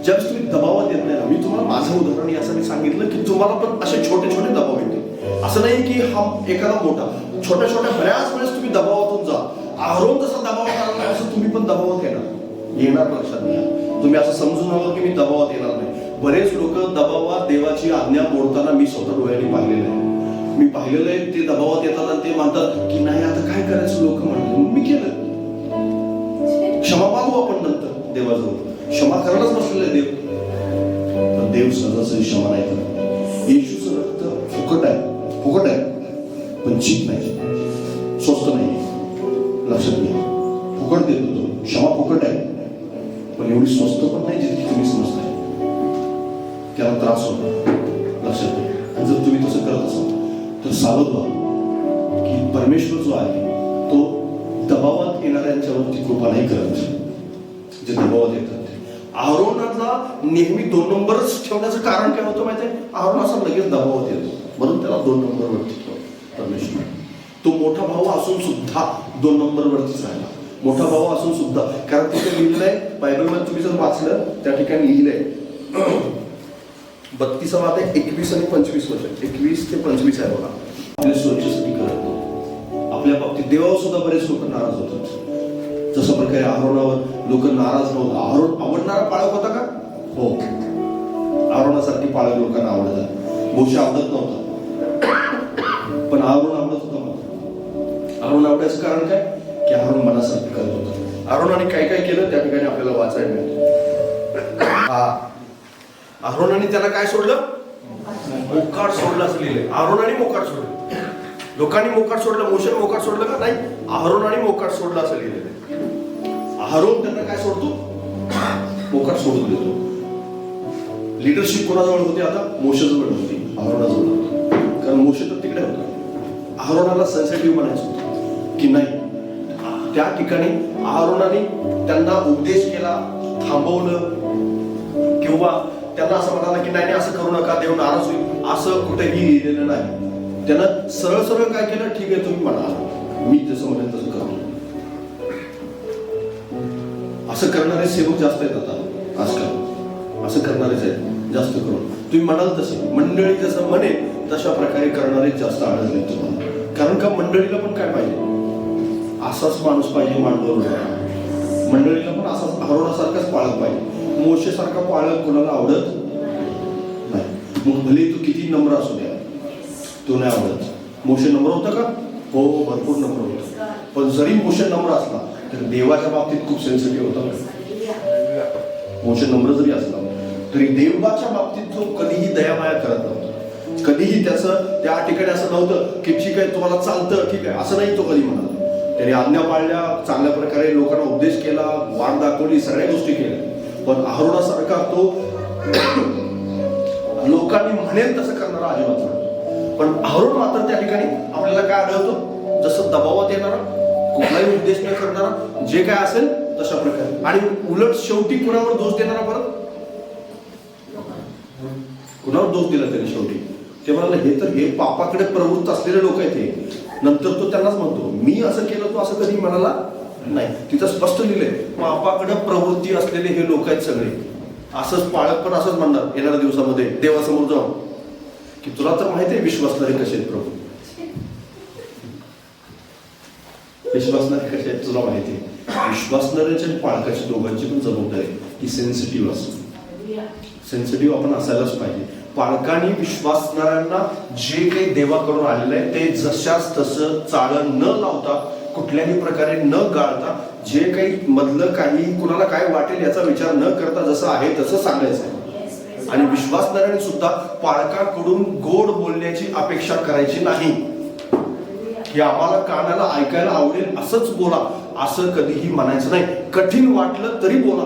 ज्यावेळेस तुम्ही दबावात येत नाही ना, मी तुम्हाला माझं उदाहरण यासाठी सांगितलं की तुम्हाला पण असे छोटे छोटे दबाव येते. असं नाही की हा एखादा मोठा, छोट्या छोट्या बऱ्याच वेळेस तुम्ही दबावातून जा. अहरोन जसं दबावात आला नाही असं तुम्ही पण दबावात येणार लक्षात घ्या. तुम्ही असं समजू नका की मी दबावात येणार नाही. बरेच लोक दबावात देवाची आज्ञा मोडताना मी स्वतः डोळ्यांनी पाहिलेलं आहे. मी पाहिलेलं आहे ते दबावात येतात आणि ते म्हणतात की नाही आता काय करायचं, लोक म्हणतात. मी केलं, क्षमा मागू आपण नंतर देवाजवळ, क्षमा करायलाच बसलेलं आहे देव. पण देव सहजासहजी क्षमा नाही करत. येशूचं रक्त फुकट आहे पण चीप नाही, स्वस्त नाही, लक्षात घ्या. फुकट देतो तो, क्षमा फुकट आहे पण एवढी स्वस्त पण नाही जितकी तुम्ही समजताय. त्याला त्रास होतो, लक्षात घ्या. आणि जर तुम्ही तसं करत असाल तर सावध व्हा की परमेश्वर जो आहे तो दबावात येणाऱ्यांच्यावरती कृपा नाही करत. जे दबावात येतात अहरोनाला नेहमी 2 नंबरच ठेवण्याचं कारण काय होतं माहिती आहे? अहरोन असा लगेच दबावात येतो, म्हणून त्याला 2 नंबरवरती ठेवतो परमेश्वर. तो मोठा भाऊ असून सुद्धा 2 नंबरवरतीच राहिला. मोठा भाऊ असून सुद्धा, कारण तिथे लिहिलंय बायबलमध्ये, तुम्ही जर वाचलं त्या ठिकाणी लिहिलंय 32 अध्याय 21 आणि 25 वर्ष, 21 ते 25 आहे बघा. आपल्या सुरक्षेसाठी करत नाही. आपल्या बाबतीत देवावर सुद्धा बरेच लोक नाराज होतात. जसं प्रकारे अहरोनावर लोक नाराज नव्हतं. अहरोन आवडणारा पाळक होता का? हो, अहरोनासारखी पाळक लोकांना आवडतात. मोशे आवडत नव्हता, पण अहरोन आवडत होता. अहरोन आवडायचं कारण काय? की अहरोन मनासारखं करत होता. अहरोनाने काय काय केलं त्या ठिकाणी आपल्याला वाचायला मिळतं. अहरोनाने त्याला काय सोडलं? मोकाट सोडलं असं लिहिलंय. अहरोनाने मोकाट सोडलं. लोकांनी मोकाट सोडलं, मोशेने मोकाट सोडलं का? नाही, अहरोनाने मोकाट सोडलं असं लिहिलेलं आहे. अहरोन त्यांना काय सोडतो? मोकाट सोडून देतो. लिडरशिप कोणाजवळ होती आता? मोशेजवळ होती, अहरोनाजवळ होती. कारण मोशे तर तिकडे होता. अहरोनाला सेन्सिटिव्ह म्हणायचं होतं की नाही. त्या ठिकाणी अहरोनाने त्यांना उपदेश केला, थांबवलं, किंवा त्यांना असं म्हणाला की नाही असं करू नका, देव नाराज होईल, असं कुठेही लिहिलेलं नाही. त्यानं सरळ सरळ काय केलं? ठीक आहे, तुम्ही म्हणा, मी जसं म्हणेल तसं करतो. असं करणारे सेवक जास्त आहेत आता आजकाल. असं करणारेच आहेत जास्त करून. तुम्ही म्हणाल तसं, मंडळी जसं म्हणेल तशा प्रकारे करणारे जास्त आढळले तुम्हाला. कारण का मंडळीला पण काय पाहिजे? असाच माणूस पाहिजे मांडवर. मंडळीला पण असाच अहरोनासारखाच पाळक पाहिजे. मोशेसारखा पाळक कोणाला आवडत नाही. मग भले तू किती नम्र असू द्या, तो नाही आवडत. मोशे नम्र होता का? हो, भरपूर नम्र होता. पण जरी मोशे नम्र असला तर देवाच्या बाबतीत खूप सेन्सिटिव्ह होता. मोशे नम्र जरी असला तरी देवाच्या बाबतीत तो कधीही दयामाया करत नव्हता. कधीही त्याचं त्या ठिकाणी असं नव्हतं की ठीक आहे तुम्हाला चालतं, ठीक आहे, असं नाही तो कधी म्हणाला. त्याने आज्ञा पाळल्या, चांगल्या प्रकारे लोकांना उपदेश केला, वाट दाखवली, सगळ्या गोष्टी केल्या. पण अहरोनासारखा तो लोकांनी म्हणेल तसं करणारा अजिबात नव्हता. पण अहरोन मात्र त्या ठिकाणी आपल्याला काय आढळतं? जसं दबावात येणारा, कुठलाही उद्देश न करणारा, जे काय असेल तशा प्रकारे. आणि उलट शेवटी कुणावर दोष देणारा? परत कुणावर दोष दिला त्याने शेवटी? ते म्हणाले हे पापाकडे प्रवृत्त असलेले लोक आहेत हे. नंतर तो त्यांनाच म्हणतो, मी असं केलं, तो असं कधी म्हणाला नाही. तिथं स्पष्ट लिहिलंय, पापाकडे प्रवृत्ती असलेले हे लोक आहेत सगळे. असंच पाळक पण असंच म्हणणार येणाऱ्या दिवसामध्ये देवासमोर जाऊन की तुला तर माहिती आहे विश्वासणारे कसे आहेत प्रभू. विश्वासणारे कसे आहेत तुला माहिती आहे. विश्वासणाऱ्याची आणि पाळकाची दोघांची पण जबाबदारी की सेन्सिटिव्ह असतो. सेन्सिटिव्ह आपण असायलाच पाहिजे. पालकांनी विश्वासणाऱ्यांना जे काही देवाकडून आलेलं आहे ते जशाच तसं चाळण न लावता, कुठल्याही प्रकारे न गाळता, जे काही मधलं काही कुणाला काय वाटेल याचा विचार न करता जसं आहे तसं सांगायचं आहे. आणि विश्वासणाऱ्यांनी सुद्धा पालकाकडून गोड बोलण्याची अपेक्षा करायची नाही की आम्हाला कानाला ऐकायला आवडेल असंच बोला, असं कधीही म्हणायचं नाही. कठीण वाटलं तरी बोला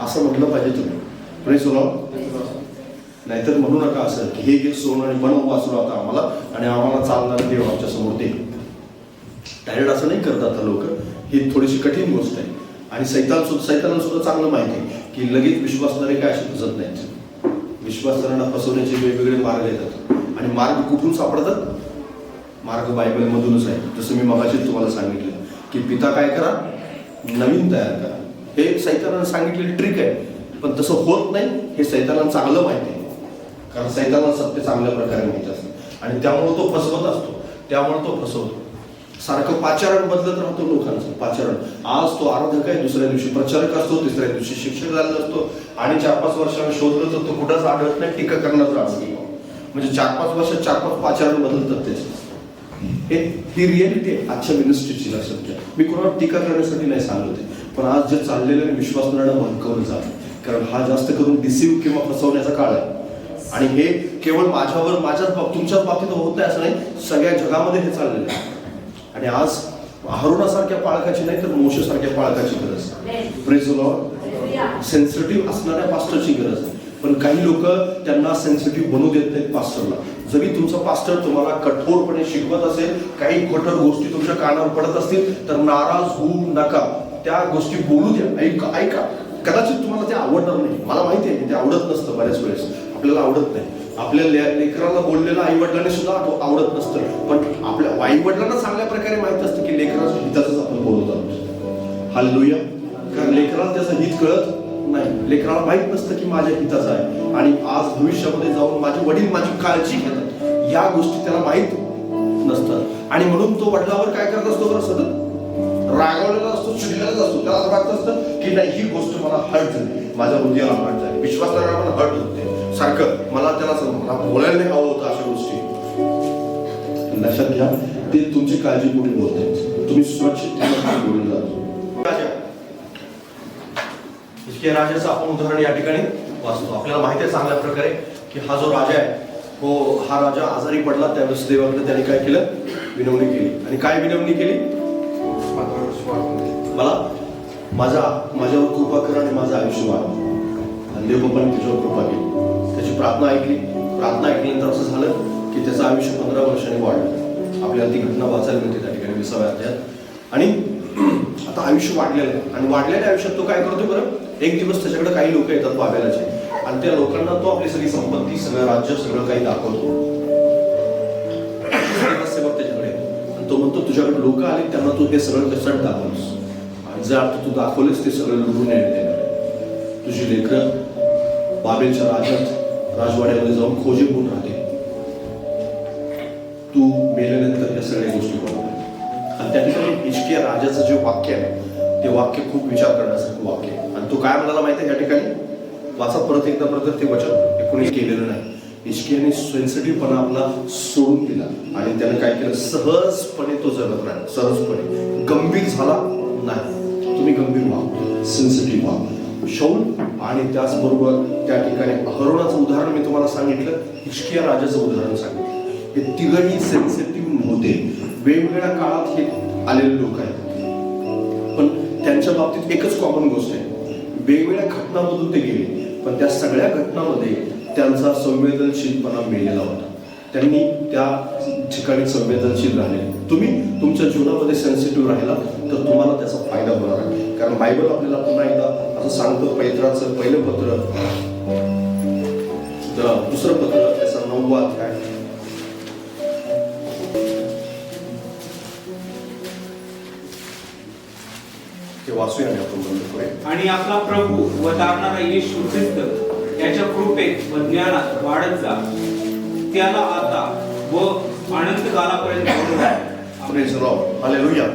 असं म्हटलं पाहिजे तुम्ही. Praise the Lord. नाहीतर म्हणू नका असं की हे सोनं आणि बनव वाचलो आता आम्हाला आणि आम्हाला चालणार देव आमच्या समोर ते. डायरेक्ट असं नाही करत आता लोक. ही थोडीशी कठीण गोष्ट आहे. आणि सैतानाला सुद्धा चांगलं माहिती आहे की लगेच विश्वासणारे काय असे फसत नाहीत. विश्वासणाऱ्यांना फसवण्याचे वेगवेगळे मार्ग येतात. आणि मार्ग कुठून सापडतात? मार्ग बायबलमधूनच आहे. जसं मी मगाशीच तुम्हाला सांगितलं की पिता काय करा, नवीन तयार करा. हे सैतानाने सांगितलेली ट्रिक आहे. पण तसं होत नाही हे सैतानाला चांगलं माहिती आहे. कारण सैतानाला सत्य चांगल्या प्रकारे माहिती असतं आणि त्यामुळे तो फसवत असतो. त्यामुळे तो फसवतो. सारखं पाचारण बदलत राहतो लोकांचं. पाचारण, आज तो आराधक आहे, दुसऱ्या दिवशी प्रचारक असतो, तिसऱ्या दिवशी शिक्षक झालेला असतो आणि 4-5 वर्षांनी शोधलं तर तो कुठंच आढळत नाही. टीका करण्याचं आढळतो. म्हणजे 4-5 वर्ष 4-5 पाचारण बदलतात त्याचे. ही रियालिटी आहे आजच्या मिनिस्ट्रीची. लक्षात घ्या. मी कोणावर टीका करण्यासाठी नाही सांगते, पण आज जे चाललेलं विश्वासणाऱ्यांना भडकवलं जातं. कारण हा जास्त करून डिसिव्ह किंवा फसवण्याचा काळ आहे. आणि हे केवळ माझ्यावर, तुमच्याच बाबतीत होत नाही असं नाही, सगळ्या जगामध्ये हे चाललेलं आहे. आणि आज अहरोनासारख्या पाळकाची नाही तर मोशेसारख्या पाळकाची गरज आहे. Praise the Lord. सेन्सिटिव्ह असणाऱ्या पास्टरची गरज आहे. पण काही लोक त्यांना सेन्सिटिव्ह बनवू देत नाहीत पास्टरला. जरी तुमचा पास्टर तुम्हाला कठोरपणे शिकवत असेल, काही कठोर गोष्टी तुमच्या कानावर पडत असतील तर नाराज होऊ नका. त्या गोष्टी बोलू द्या. ऐका. कदाचित तुम्हाला ते आवडणार नाही, मला माहिती आहे की ते आवडत नसतं, बऱ्याच वेळेस आपल्याला आवडत नाही. आपल्या लेकराला बोललेलं आई वडिलांनी सुद्धा आवडत नसतं, पण आपल्या आई वडिलांना चांगल्या प्रकारे माहित असतं की लेकराच्या हिताचंच आपण बोलत आहोत. हालेलुया. कारण लेकराला त्याचं हित कळत नाही, लेकराला माहित नसतं की माझ्या हिताचं आहे आणि आज भविष्यामध्ये जाऊन माझे वडील माझी काळजी घेतात, या गोष्टी त्याला माहित नसतात. आणि म्हणून तो वडिलावर काय करत असतो बरं, सतत रागावलेला असतो, चिडलेलाच असतो. त्याला असं वाटत असतं की नाही, ही गोष्ट मला हर्ट झाली, माझ्या हृदयाला हर्ट झाली. विश्वास करायला मला हर्ट होते सारखं, मला त्याला बोलायला नाही हवं होतं अशा गोष्टी. लक्षात घ्या, ते तुमची काळजीपोटी बोलते, तुम्ही स्वच्छ बोलून जातो. राजा, हिजकिया राजाचं आपण उदाहरण या ठिकाणी वाचतो. आपल्याला माहिती आहे चांगल्या प्रकारे की हा जो राजा आहे, हो, हा राजा आजारी पडला. त्यावेळेस देवाकडे त्याने काय केलं, विनवणी केली. आणि काय विनवणी केली, मला माझ्यावर कृपा कर आणि माझं आयुष्य वाढ. आणि देवबापाने त्याच्यावर कृपा केली, त्याची प्रार्थना ऐकली. प्रार्थना ऐकल्यानंतर असं झालं की त्याचं आयुष्य 15 वर्षांनी वाढलं. आपल्याला ती घटना वाचायला मिळते त्या ठिकाणी 20व्या अध्यायात. आणि आता आयुष्य वाढलेलं आहे आणि वाढलेल्या आयुष्यात तो काय करतो बरं, एक दिवस त्याच्याकडे काही लोक येतात बाबेलाचे आणि त्या लोकांना तो आपली सगळी संपत्ती, सगळं राज्य, सगळं काही दाखवतो. त्याच्याकडे आणि तो म्हणतो तुझ्याकडे लोक आले, त्यांना तू ते सगळं कसं दाखवलंस आणि जर तू दाखवलेस ते सगळं लुटून येणार. तुझी लेकरं बाबेलच्या राजवाड्यामध्ये जाऊन खोजे होऊन राहते. तू मेल्यानंतर या सगळ्या गोष्टी बरोबर. आणि त्या ठिकाणी हिजकिया राजाचं जे वाक्य आहे ते वाक्य खूप विचार करण्यासारखं वाक्य आहे. आणि तो काय म्हणाला माहिती आहे, या ठिकाणी वाचा परत एकदा, परत ते वचन कोणी केलेलं नाही. हिजकियाने सेन्सिटिव्हपणा आपला सोडून दिला आणि त्याने काय केलं, सहजपणे तो जगत राहिला. सहजपणे, गंभीर झाला नाही. तुम्ही गंभीर व्हा, सेन्सिटिव्ह व्हा. शौल आणि त्याचबरोबर त्या ठिकाणी अहरोनाचं उदाहरण मी तुम्हाला सांगितलं, हिजकिया राजाचं उदाहरण सांगितलं. हे तिघही सेन्सिटिव्ह नव्हते. वेगवेगळ्या काळात हे आलेले लोक आहेत, पण त्यांच्या बाबतीत एकच कॉमन गोष्ट आहे, वेगवेगळ्या घटनांमधून ते गेले, पण त्या सगळ्या घटनांमध्ये त्यांचा संवेदनशीलपणा मेलेला होता. त्यांनी त्या ठिकाणी संवेदनशील राहिले. तुम्ही तुमच्या जीवनामध्ये सेन्सिटिव्ह राहिला तर तुम्हाला त्याचा फायदा होणार आहे. कारण बायबल आपल्याला पुन्हा एकदा असं सांगतो, पेत्राचं पहिलं पत्र, दुसरं पत्र, त्याचा 9वा अध्याय, ते वाचूया आणि आपण बंद करूया. आणि आपला प्रभू व तारणारा येशू ख्रिस्त याच्या कृपेत व ज्ञानात वाढत जा, त्याला आता व अनंत कालापर्यंत praise the Lord. Hallelujah.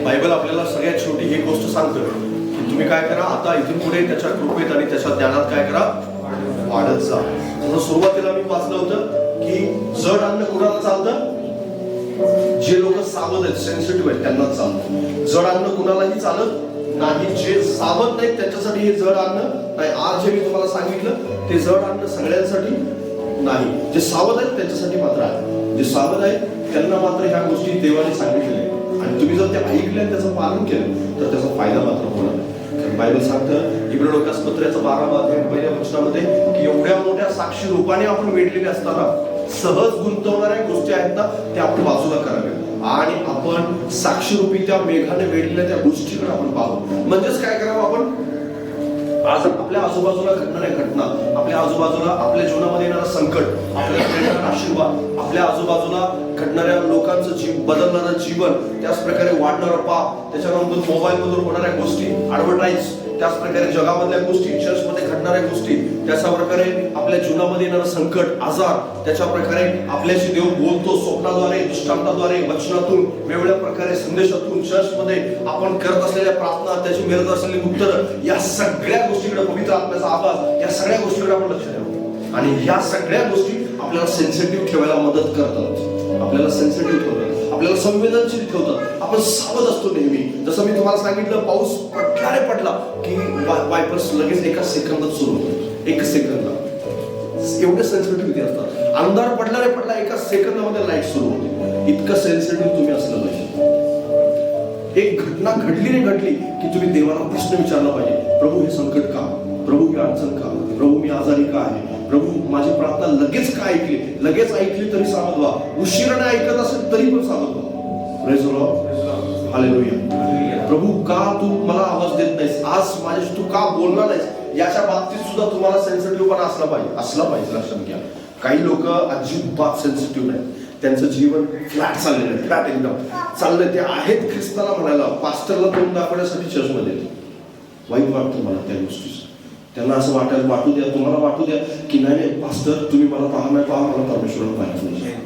Bible आपल्याला सगळ्यात छोटी ही गोष्ट सांगतं की तुम्ही काय करा, आता इथून पुढे त्याच्या कृपेत आणि त्याच्या ज्ञानात काय करा, वाढत जा. जसं सुरुवातीला मी वाचलं होतं की जड अन्न कुणाला चालतं, जे लोक सावध आहेत, सेन्सिटिव्ह आहेत, त्यांनाच चालतं. जड अन्न कुणालाही चालत नाही. जे सावध नाहीत त्यांच्यासाठी हे जड अन्न नाही. आज जे मी तुम्हाला सांगितलं ते जड अन्न सगळ्यांसाठी नाही. जे सावध आहेत त्यांच्यासाठी मात्र आहे. जे सावध आहेत त्यांना मात्र ह्या गोष्टी देवाने सांगितलेल्या आहेत आणि तुम्ही जर त्या ऐकल्या आणि त्याचं पालन केलं तर त्याचा फायदा मात्र होणार आहे. कारण बायबल सांगतं इब्री लोकांस पत्राच्या 12व्या अध्याय पहिल्या वचनामध्ये की एवढ्या मोठ्या साक्षी रूपाने आपण वेढलेले असताना सहज गुंतवणाऱ्या गोष्टी आहेत ना, त्या आपण बाजूला कराव्या आणि आपण साक्षीरूपी त्या मेघाने वेढलेल्या त्या गोष्टीकडे आपण पाहू. म्हणजेच काय करावं, आपण आज आपल्या आजूबाजूला घडणाऱ्या घटना, आपल्या आजूबाजूला आपल्या जीवनामध्ये येणारा संकट, आपल्याला मिळणारा आशीर्वाद, आपल्या आजूबाजूला घडणाऱ्या लोकांचं बदलणारं जीवन, त्याच प्रकारे वाढणारं पाप, त्याच्यानंतर मोबाईल मधून होणाऱ्या गोष्टी, ऍडव्हर्टाईज, त्याच प्रकारे जगामधल्या गोष्टी, चर्चमध्ये घडणाऱ्या गोष्टी, त्याच्या प्रकारे आपल्या जीवनामध्ये येणारं संकट, आजार, त्याच्या प्रकारे आपल्याशी देव बोलतो स्वप्नाद्वारे, दृष्टांताद्वारे, वचनातून, वेगवेगळ्या प्रकारे संदेशातून, चर्चमध्ये आपण करत असलेल्या प्रार्थना, त्याची मिळत असलेली उत्तरं, या सगळ्या गोष्टीकडे, पवित्र आत्म्याचा आवाज, या सगळ्या गोष्टीकडे आपण लक्ष द्यावं. आणि ह्या सगळ्या गोष्टी आपल्याला सेन्सिटिव्ह ठेवायला मदत करतात, आपल्याला सेन्सिटिव्ह ठेवतात, आपल्याला संवेदनशील ठेवतात. आपण सावध असतो नेहमी. जसं मी तुम्हाला सांगितलं, पाऊस पटल्याने पडला की वायपर्स लगेच एका सेकंदात सुरू होतो. एक सेकंदात एवढे सेन्सिटिव्हिटी असतात. अंधार पडल्याने पडला, एका सेकंदामध्ये लाईट सुरू होते. इतकं सेन्सिटिव्ह तुम्ही असलं पाहिजे. एक घटना घडली नाही घडली की तुम्ही देवाला प्रश्न विचारला पाहिजे, प्रभू हे संकट का, प्रभू ही अडचण का, प्रभू मी आजारी का आहे, प्रभू माझी प्रार्थना लगेच का ऐकली, लगेच ऐकली तरी सावध व्हा, उशिराने ऐकत असेल तरी पण सावध व्हा. Praise the Lord. हालेलुया. प्रभू का तू मला आवाज देत नाहीस, आज माझ्याशी तू का बोलणार नाहीस, याच्या बाबतीत सुद्धा तुम्हाला सेन्सिटिव्ह पण असला पाहिजे. लक्षात घ्या, काही लोक अजिबात सेन्सिटिव्ह नाही, त्यांचं जीवन फ्लॅट चाललेलं आहे, फ्लॅट एकदम चाललंय. ते आहेत ख्रिस्ताला म्हणायला, पास्टरला तोंड दाखवण्यासाठी चर्चमध्ये वाईट वाटतं मला त्या गोष्टीचं. त्यांना असं वाटू द्या, तुम्हाला वाटू द्या की नाही पास्टर तुम्ही मला पाहा नाही पाहा, मला परमेश्वराला पाहायचं नाही.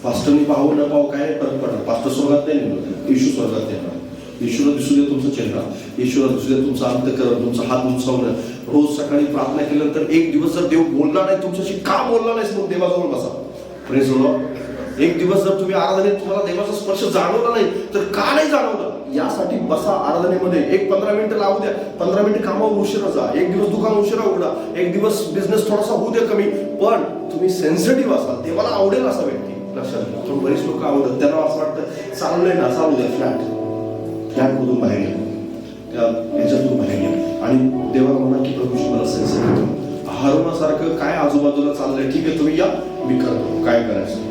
पास्टरनी पाहू न पाहू काय फरक पडणार, पास्टर स्वर्गात नाही निघत, येशू स्वर्गात येणार. येशूला दिसू दे तुमचा चेहरा, येशूला दिसू दे तुमचा अंतःकरण, तुमचा हात उंचावणं. रोज सकाळी प्रार्थना केल्यानंतर एक दिवस जर देव बोलला नाही तुमच्याशी, का बोलला नाहीस म्हणून देवाजवळ बसा. Praise the Lord. एक दिवस जर तुम्ही आराधनेत तुम्हाला देवाचा स्पर्श जाणवला नाही तर का नाही जाणवलं, यासाठी बसा आराधनेमध्ये. एक 15 मिनिटं लावू द्या, 15 मिनिटं कामावर उशिरा जा, एक दिवस दुकान उशिरा उघडा, एक दिवस बिझनेस थोडासा होऊ द्या कमी, पण तुम्ही सेन्सिटिव्ह असाल, देवाला आवडेल असा व्यक्ती. लक्षात घ्या, पण बरीच लोक आवडत, त्यांना असं वाटतं चाललंय ना चालू द्या, फ्लॅटमधून बाहेर घ्या, त्या याच्यातून बाहेर घ्या आणि देवाला म्हणा की प्रभूशी मला सेन्सिटिव्ह. हारुनासारखं काय आजूबाजूला चाललंय, ठीक आहे तुम्ही या, मी करतो काय करायचं,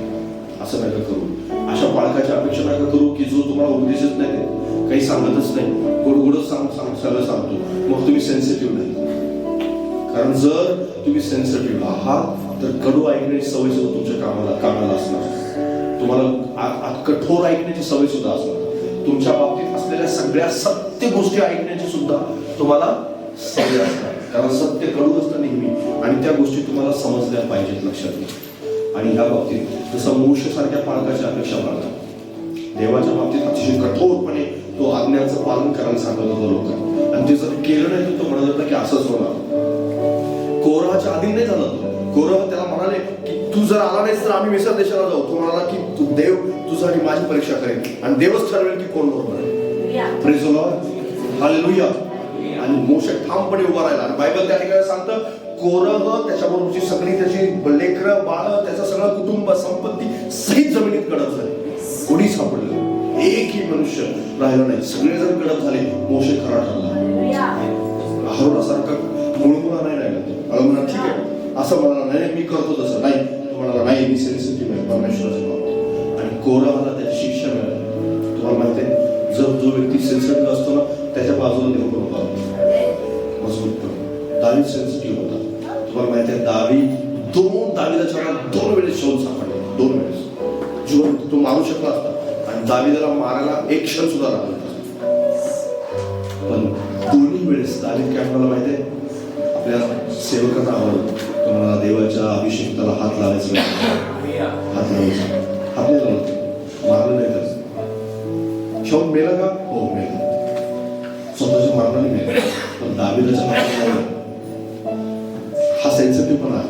असं नका करू. अशा बाळकाची अपेक्षा नका करू की जो तुम्हाला उपदेशच नाही देत, काही सांगतच नाही, गोडगोडच सगळं सांगतो, मग तुम्ही सेन्सिटिव्ह नाही. कारण जर तुम्ही सेन्सिटिव्ह आहात तर कडू ऐकण्याची सवय सुद्धा तुमच्या कामाला असणार. तुम्हाला कठोर ऐकण्याची सवय सुद्धा असणार. तुमच्या बाबतीत असलेल्या सगळ्या सत्य गोष्टी ऐकण्याची सुद्धा तुम्हाला सवय असणार. कारण सत्य कडू असतं नेहमी आणि त्या गोष्टी तुम्हाला समजल्या पाहिजेत. लक्षात घ्या. आणि ह्या बाबतीत जसं मोशे सारख्या पालकाची अपेक्षा बाळगा, देवाच्या बाबतीत अतिशय कठोरपणे तो आज्ञांचं पालन करायला सांगत होता लोकांना, आणि ते जर केलं नाही तर तो म्हणत होता की असंच होणार. कोरहाच्या आधी नाही झालं तो. कोरह त्याला म्हणाले की तू जर आला नाहीस तर आम्ही मिसर देशाला जाऊ. तो म्हणाला की तू देव तुझा आणि माझी परीक्षा करेल आणि देवच ठरवेल की कोण बरोबर आहे. Praise the Lord. हालेलुया. आणि मोशे ठामपणे उभा राहिला. आणि बायबल त्या ठिकाणी सांगतं कोरह त्याच्याबरोबरची सगळी त्याची लेकरं बाळ त्याचं सगळं कुटुंब संपत्ती सहित जमिनीत गडप झाली. कोणी सापडलं, एकही मनुष्य राहिला नाही, सगळेजण गडप झाले. मोशे खरा ठरला. हारूनासारखा मुळमुळा नाही राहिला. मला म्हणा ठीक आहे असं म्हणाला नाही मी करतो तसं नाही, तो म्हणाला नाही मी सेन्सिटिव्ह आहे परमेश्वराच्या बाबतीत. आणि कोरहाला त्याची शिक्षा मिळाली. तुम्हाला माहिती आहे जर जो व्यक्ती सेन्सिटिव्ह असतो ना त्याच्या बाजूला देव पण उभा मजबूत. दावीद सेन्सिटिव्ह होता. तुम्हाला माहिती आहे दावीदाच्या दोन वेळेस शोध सापडले. 2 वेळेस जीवन तो मारू शकला असता आणि दावीदाला मारायला एक क्षण सुद्धा लागला. पण दोन्ही वेळेस दावीद काय म्हणाला माहिती आहे, आपल्या सेवकांना आवडलं तुम्हाला देवाच्या अभिषेकाला हात लावायचा, हात नाही लावला, मारलं नाही तर शौक मेला का? हो मेला, स्वतःच्या मारणाने मेला. पण दावीदाच्या मारणाने हा सेन्सिटिव्हपणा आहे.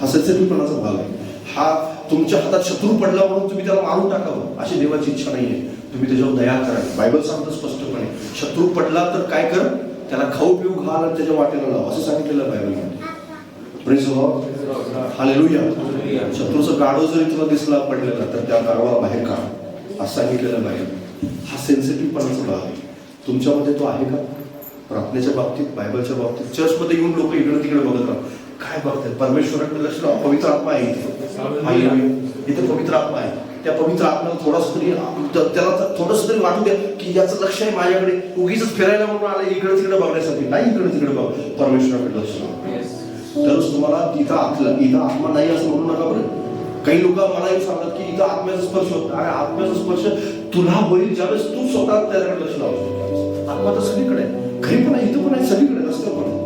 हा सेन्सिटिव्हपणाचा भाग आहे. हा तुमच्या हातात शत्रू पडला म्हणून तुम्ही त्याला मारून टाकावं अशी देवाची इच्छा नाहीये. तुम्ही त्याच्यावर दया करा. बायबल सांगतं स्पष्टपणे शत्रू पडला तर काय कर, त्याला खाऊ पिऊ घाल आणि त्याच्या वाटेला लाव असं सांगितलेलं बायबलमध्ये. Praise the Lord. हालेलुया. शत्रूचं गाढव जरी तुला दिसला पडलेला तर त्या गाढवाला बाहेर काढ असं सांगितलेलं बायबल. हा सेन्सिटिव्हपणाचा भाग आहे. तुमच्यामध्ये तो आहे का? प्रार्थनेच्या बाबतीत, बायबलच्या बाबतीत, चर्चमध्ये येऊन लोक इकडे तिकडे बघत राहतात. काय बघतात? परमेश्वराकडे लक्ष द्या. पवित्र आत्मा आहे इथे पवित्र आत्मा आहे. त्या पवित्र आत्म्याला थोडासा तरी त्याला थोडंसं तरी वाटू द्या की याचं लक्ष आहे माझ्याकडे. उगीच फिरायला म्हणून आलं इकडे तिकडे बघण्यासाठी नाही. इकडे तिकडे बघ, परमेश्वराकडे लक्ष द्या. तरच तुम्हाला इथं आत्मा नाही असं म्हणू नका बरं. काही लोक मला येऊन सांगतात की इथं आत्म्याचा स्पर्श होतो. अरे आत्म्याचा स्पर्श तुला होईल ज्यावेळेस तू स्वतः त्याच्याकडे लक्ष लावतो. आत्मा तर सगळीकडे आहे, घरी पण आहे, इथं पण आहे, सगळीकडे रस्त्यावर पण आहे.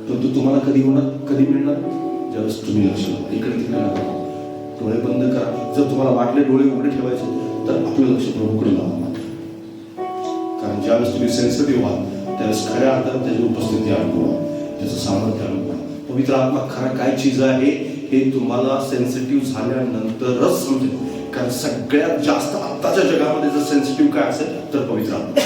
परंतु तुम्हाला कधी होणार, कधी मिळणार? ज्यावेळेस तुम्ही लक्ष लावा. इकडे तिकडे नका, डोळे बंद करा. जर तुम्हाला वाटले डोळे उघडे ठेवायचे तर आपलं लक्ष प्रभूकडे लावा. कारण ज्यावेळेस तुम्ही सेन्सिटिव्ह व्हाल त्यावेळेस खऱ्या अर्थाने त्याची उपस्थिती अनुभवा, त्याचं सामर्थ्य अनुभवा. पवित्र आत्मा खरा काय चीज आहे हे तुम्हाला सेन्सिटिव्ह झाल्यानंतरच समजेल. कारण सगळ्यात जास्त आत्ताच्या जगामध्ये जर सेन्सिटिव्ह काय असेल तर पवित्र आत्मा.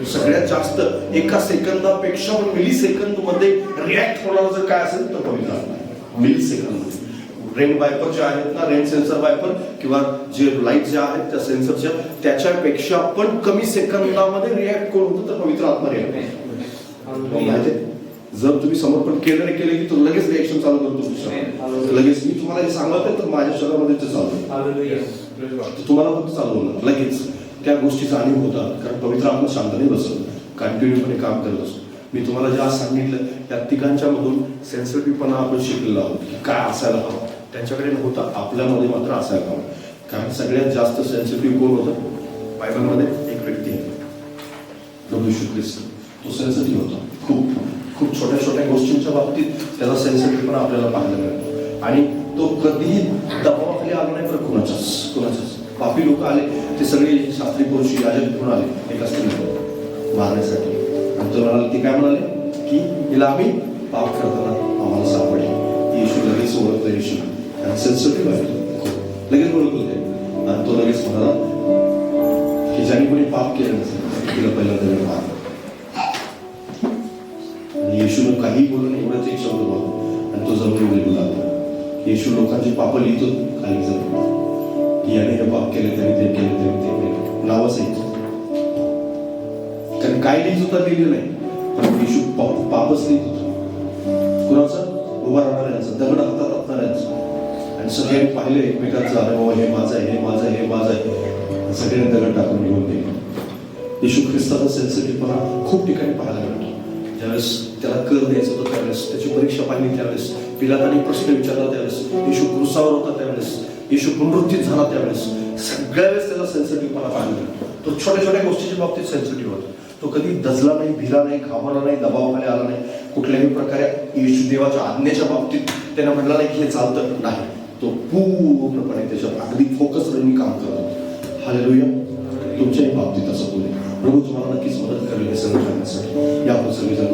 सगळ्यात जास्त एका सेकंदापेक्षा पण मिली सेकंद मध्ये रिॲक्ट होणार जर काय असेल तर पवित्र आत्मा. मिली सेकंद रेन वायपर जे आहेत ना, रेन सेन्सर वायपर किंवा जे लाईट जे आहेत त्या सेन्सरच्या त्याच्यापेक्षा पण कमी सेकंदामध्ये रिॲक्ट कोण होतं तर पवित्र आत्मा रिॲक्ट. माहिती जर तुम्ही समर्पण केलं नाही केलं की तो लगेच रिएक्शन चालू करतो तुमच्या. लगेच मी तुम्हाला हे सांगत आहे तर माझ्या शरीरामध्ये ते चालू तुम्हाला फक्त चालू होणार लगेच त्या गोष्टीचा अनुभव होतात. कारण पवित्र आत्मा शांत नाही बसत, कंटिन्यूपणे काम करत असतो. मी तुम्हाला जे आज सांगितलं त्या तिघांच्या मधून सेन्सिटिव्हपणा आपण शिकलेलो आहोत की काय असायला हवं. त्यांच्याकडे न होता आपल्यामध्ये मात्र असायला हवं. कारण सगळ्यात जास्त सेन्सिटिव्ह कोण होतं बायबलमध्ये? एक व्यक्ती आहे, प्रभू येशू ख्रिस्त. तो सेन्सिटिव्ह होता. खूप खूप छोट्या छोट्या गोष्टींच्या बाबतीत त्याचा सेन्सिटिव्हपणा आपल्याला पाहायला मिळतो. आणि तो कधीही दबावाखाली आला नाही बरं कुणाच्याच. पापी लोक आले ते सगळे शास्त्री पुरुषी याजक घेऊन आले एका स्त्रीला मारण्यासाठी. आणि तो म्हणाला, ती काय म्हणाले की हिला आम्ही पाप करताना आम्हाला सापडले. येशू लगेच ओळखलं. येशू आणि सेन्सिटिव्ह आहे, लगेच ओळखलं ते. आणि तो लगेच म्हणाला की ज्याने कोणी पाप केलं नसेल तिला पहिल्यांदा मी मारलं. आणि येशूनं काही बोलू नये एवढंच एक शब्द बोलला आणि तो जमिनीवर लिहू लागला. येशू लोकांची पापं लिहितो खाली जमीन. याने हे पाप केले त्याने ते केले त्याने ते केले नावच येतो. कारण काय लिहित होता लिहिलं नाही, पण येशू पापच लिहित होता. कुणाचं? उभा राहणाऱ्यांचं, दगड हातात असणाऱ्यांचं. आणि सगळ्यांनी पाहिलं एकमेकांचं, अरे बाबा हे माझं आहे, हे माझं आहे, हे माझं आहे. सगळ्यांनी दगड टाकून निघून गेले. येशू ख्रिस्ताचा सेन्सिटिव्हपणा खूप ठिकाणी पाहायला मिळतो. ज्यावेळेस त्याला कर द्यायचं होतं त्यावेळेस, त्याची परीक्षा पाहिली त्यावेळेस, पिलाताने प्रश्न विचारला त्यावेळेस, येशू क्रुसावर होता त्यावेळेस, येशू पुनरुत्थित झाला त्यावेळेस, सगळ्या वेळेस त्याचा सेन्सिटिव्हपणा पाहायला मिळतो. तो छोट्या छोट्या गोष्टीच्या बाबतीत सेन्सिटिव्ह होता. तो कधी दजला नाही, भिला नाही, घाबरला नाही, दबावाखाली आला नाही. कुठल्याही प्रकारे येशू देवाच्या आज्ञेच्या बाबतीत त्यानं म्हटलं नाही की हे चालतं नाही. तो पूर्णपणे त्याच्यावर अगदी फोकस राहून काम करतो. हालेलुया. तुमच्याही बाबतीत असं बोले. प्रभू तुम्हाला नक्कीच मदत करेल हे सगळं करण्यासाठी. या आपण सगळेजण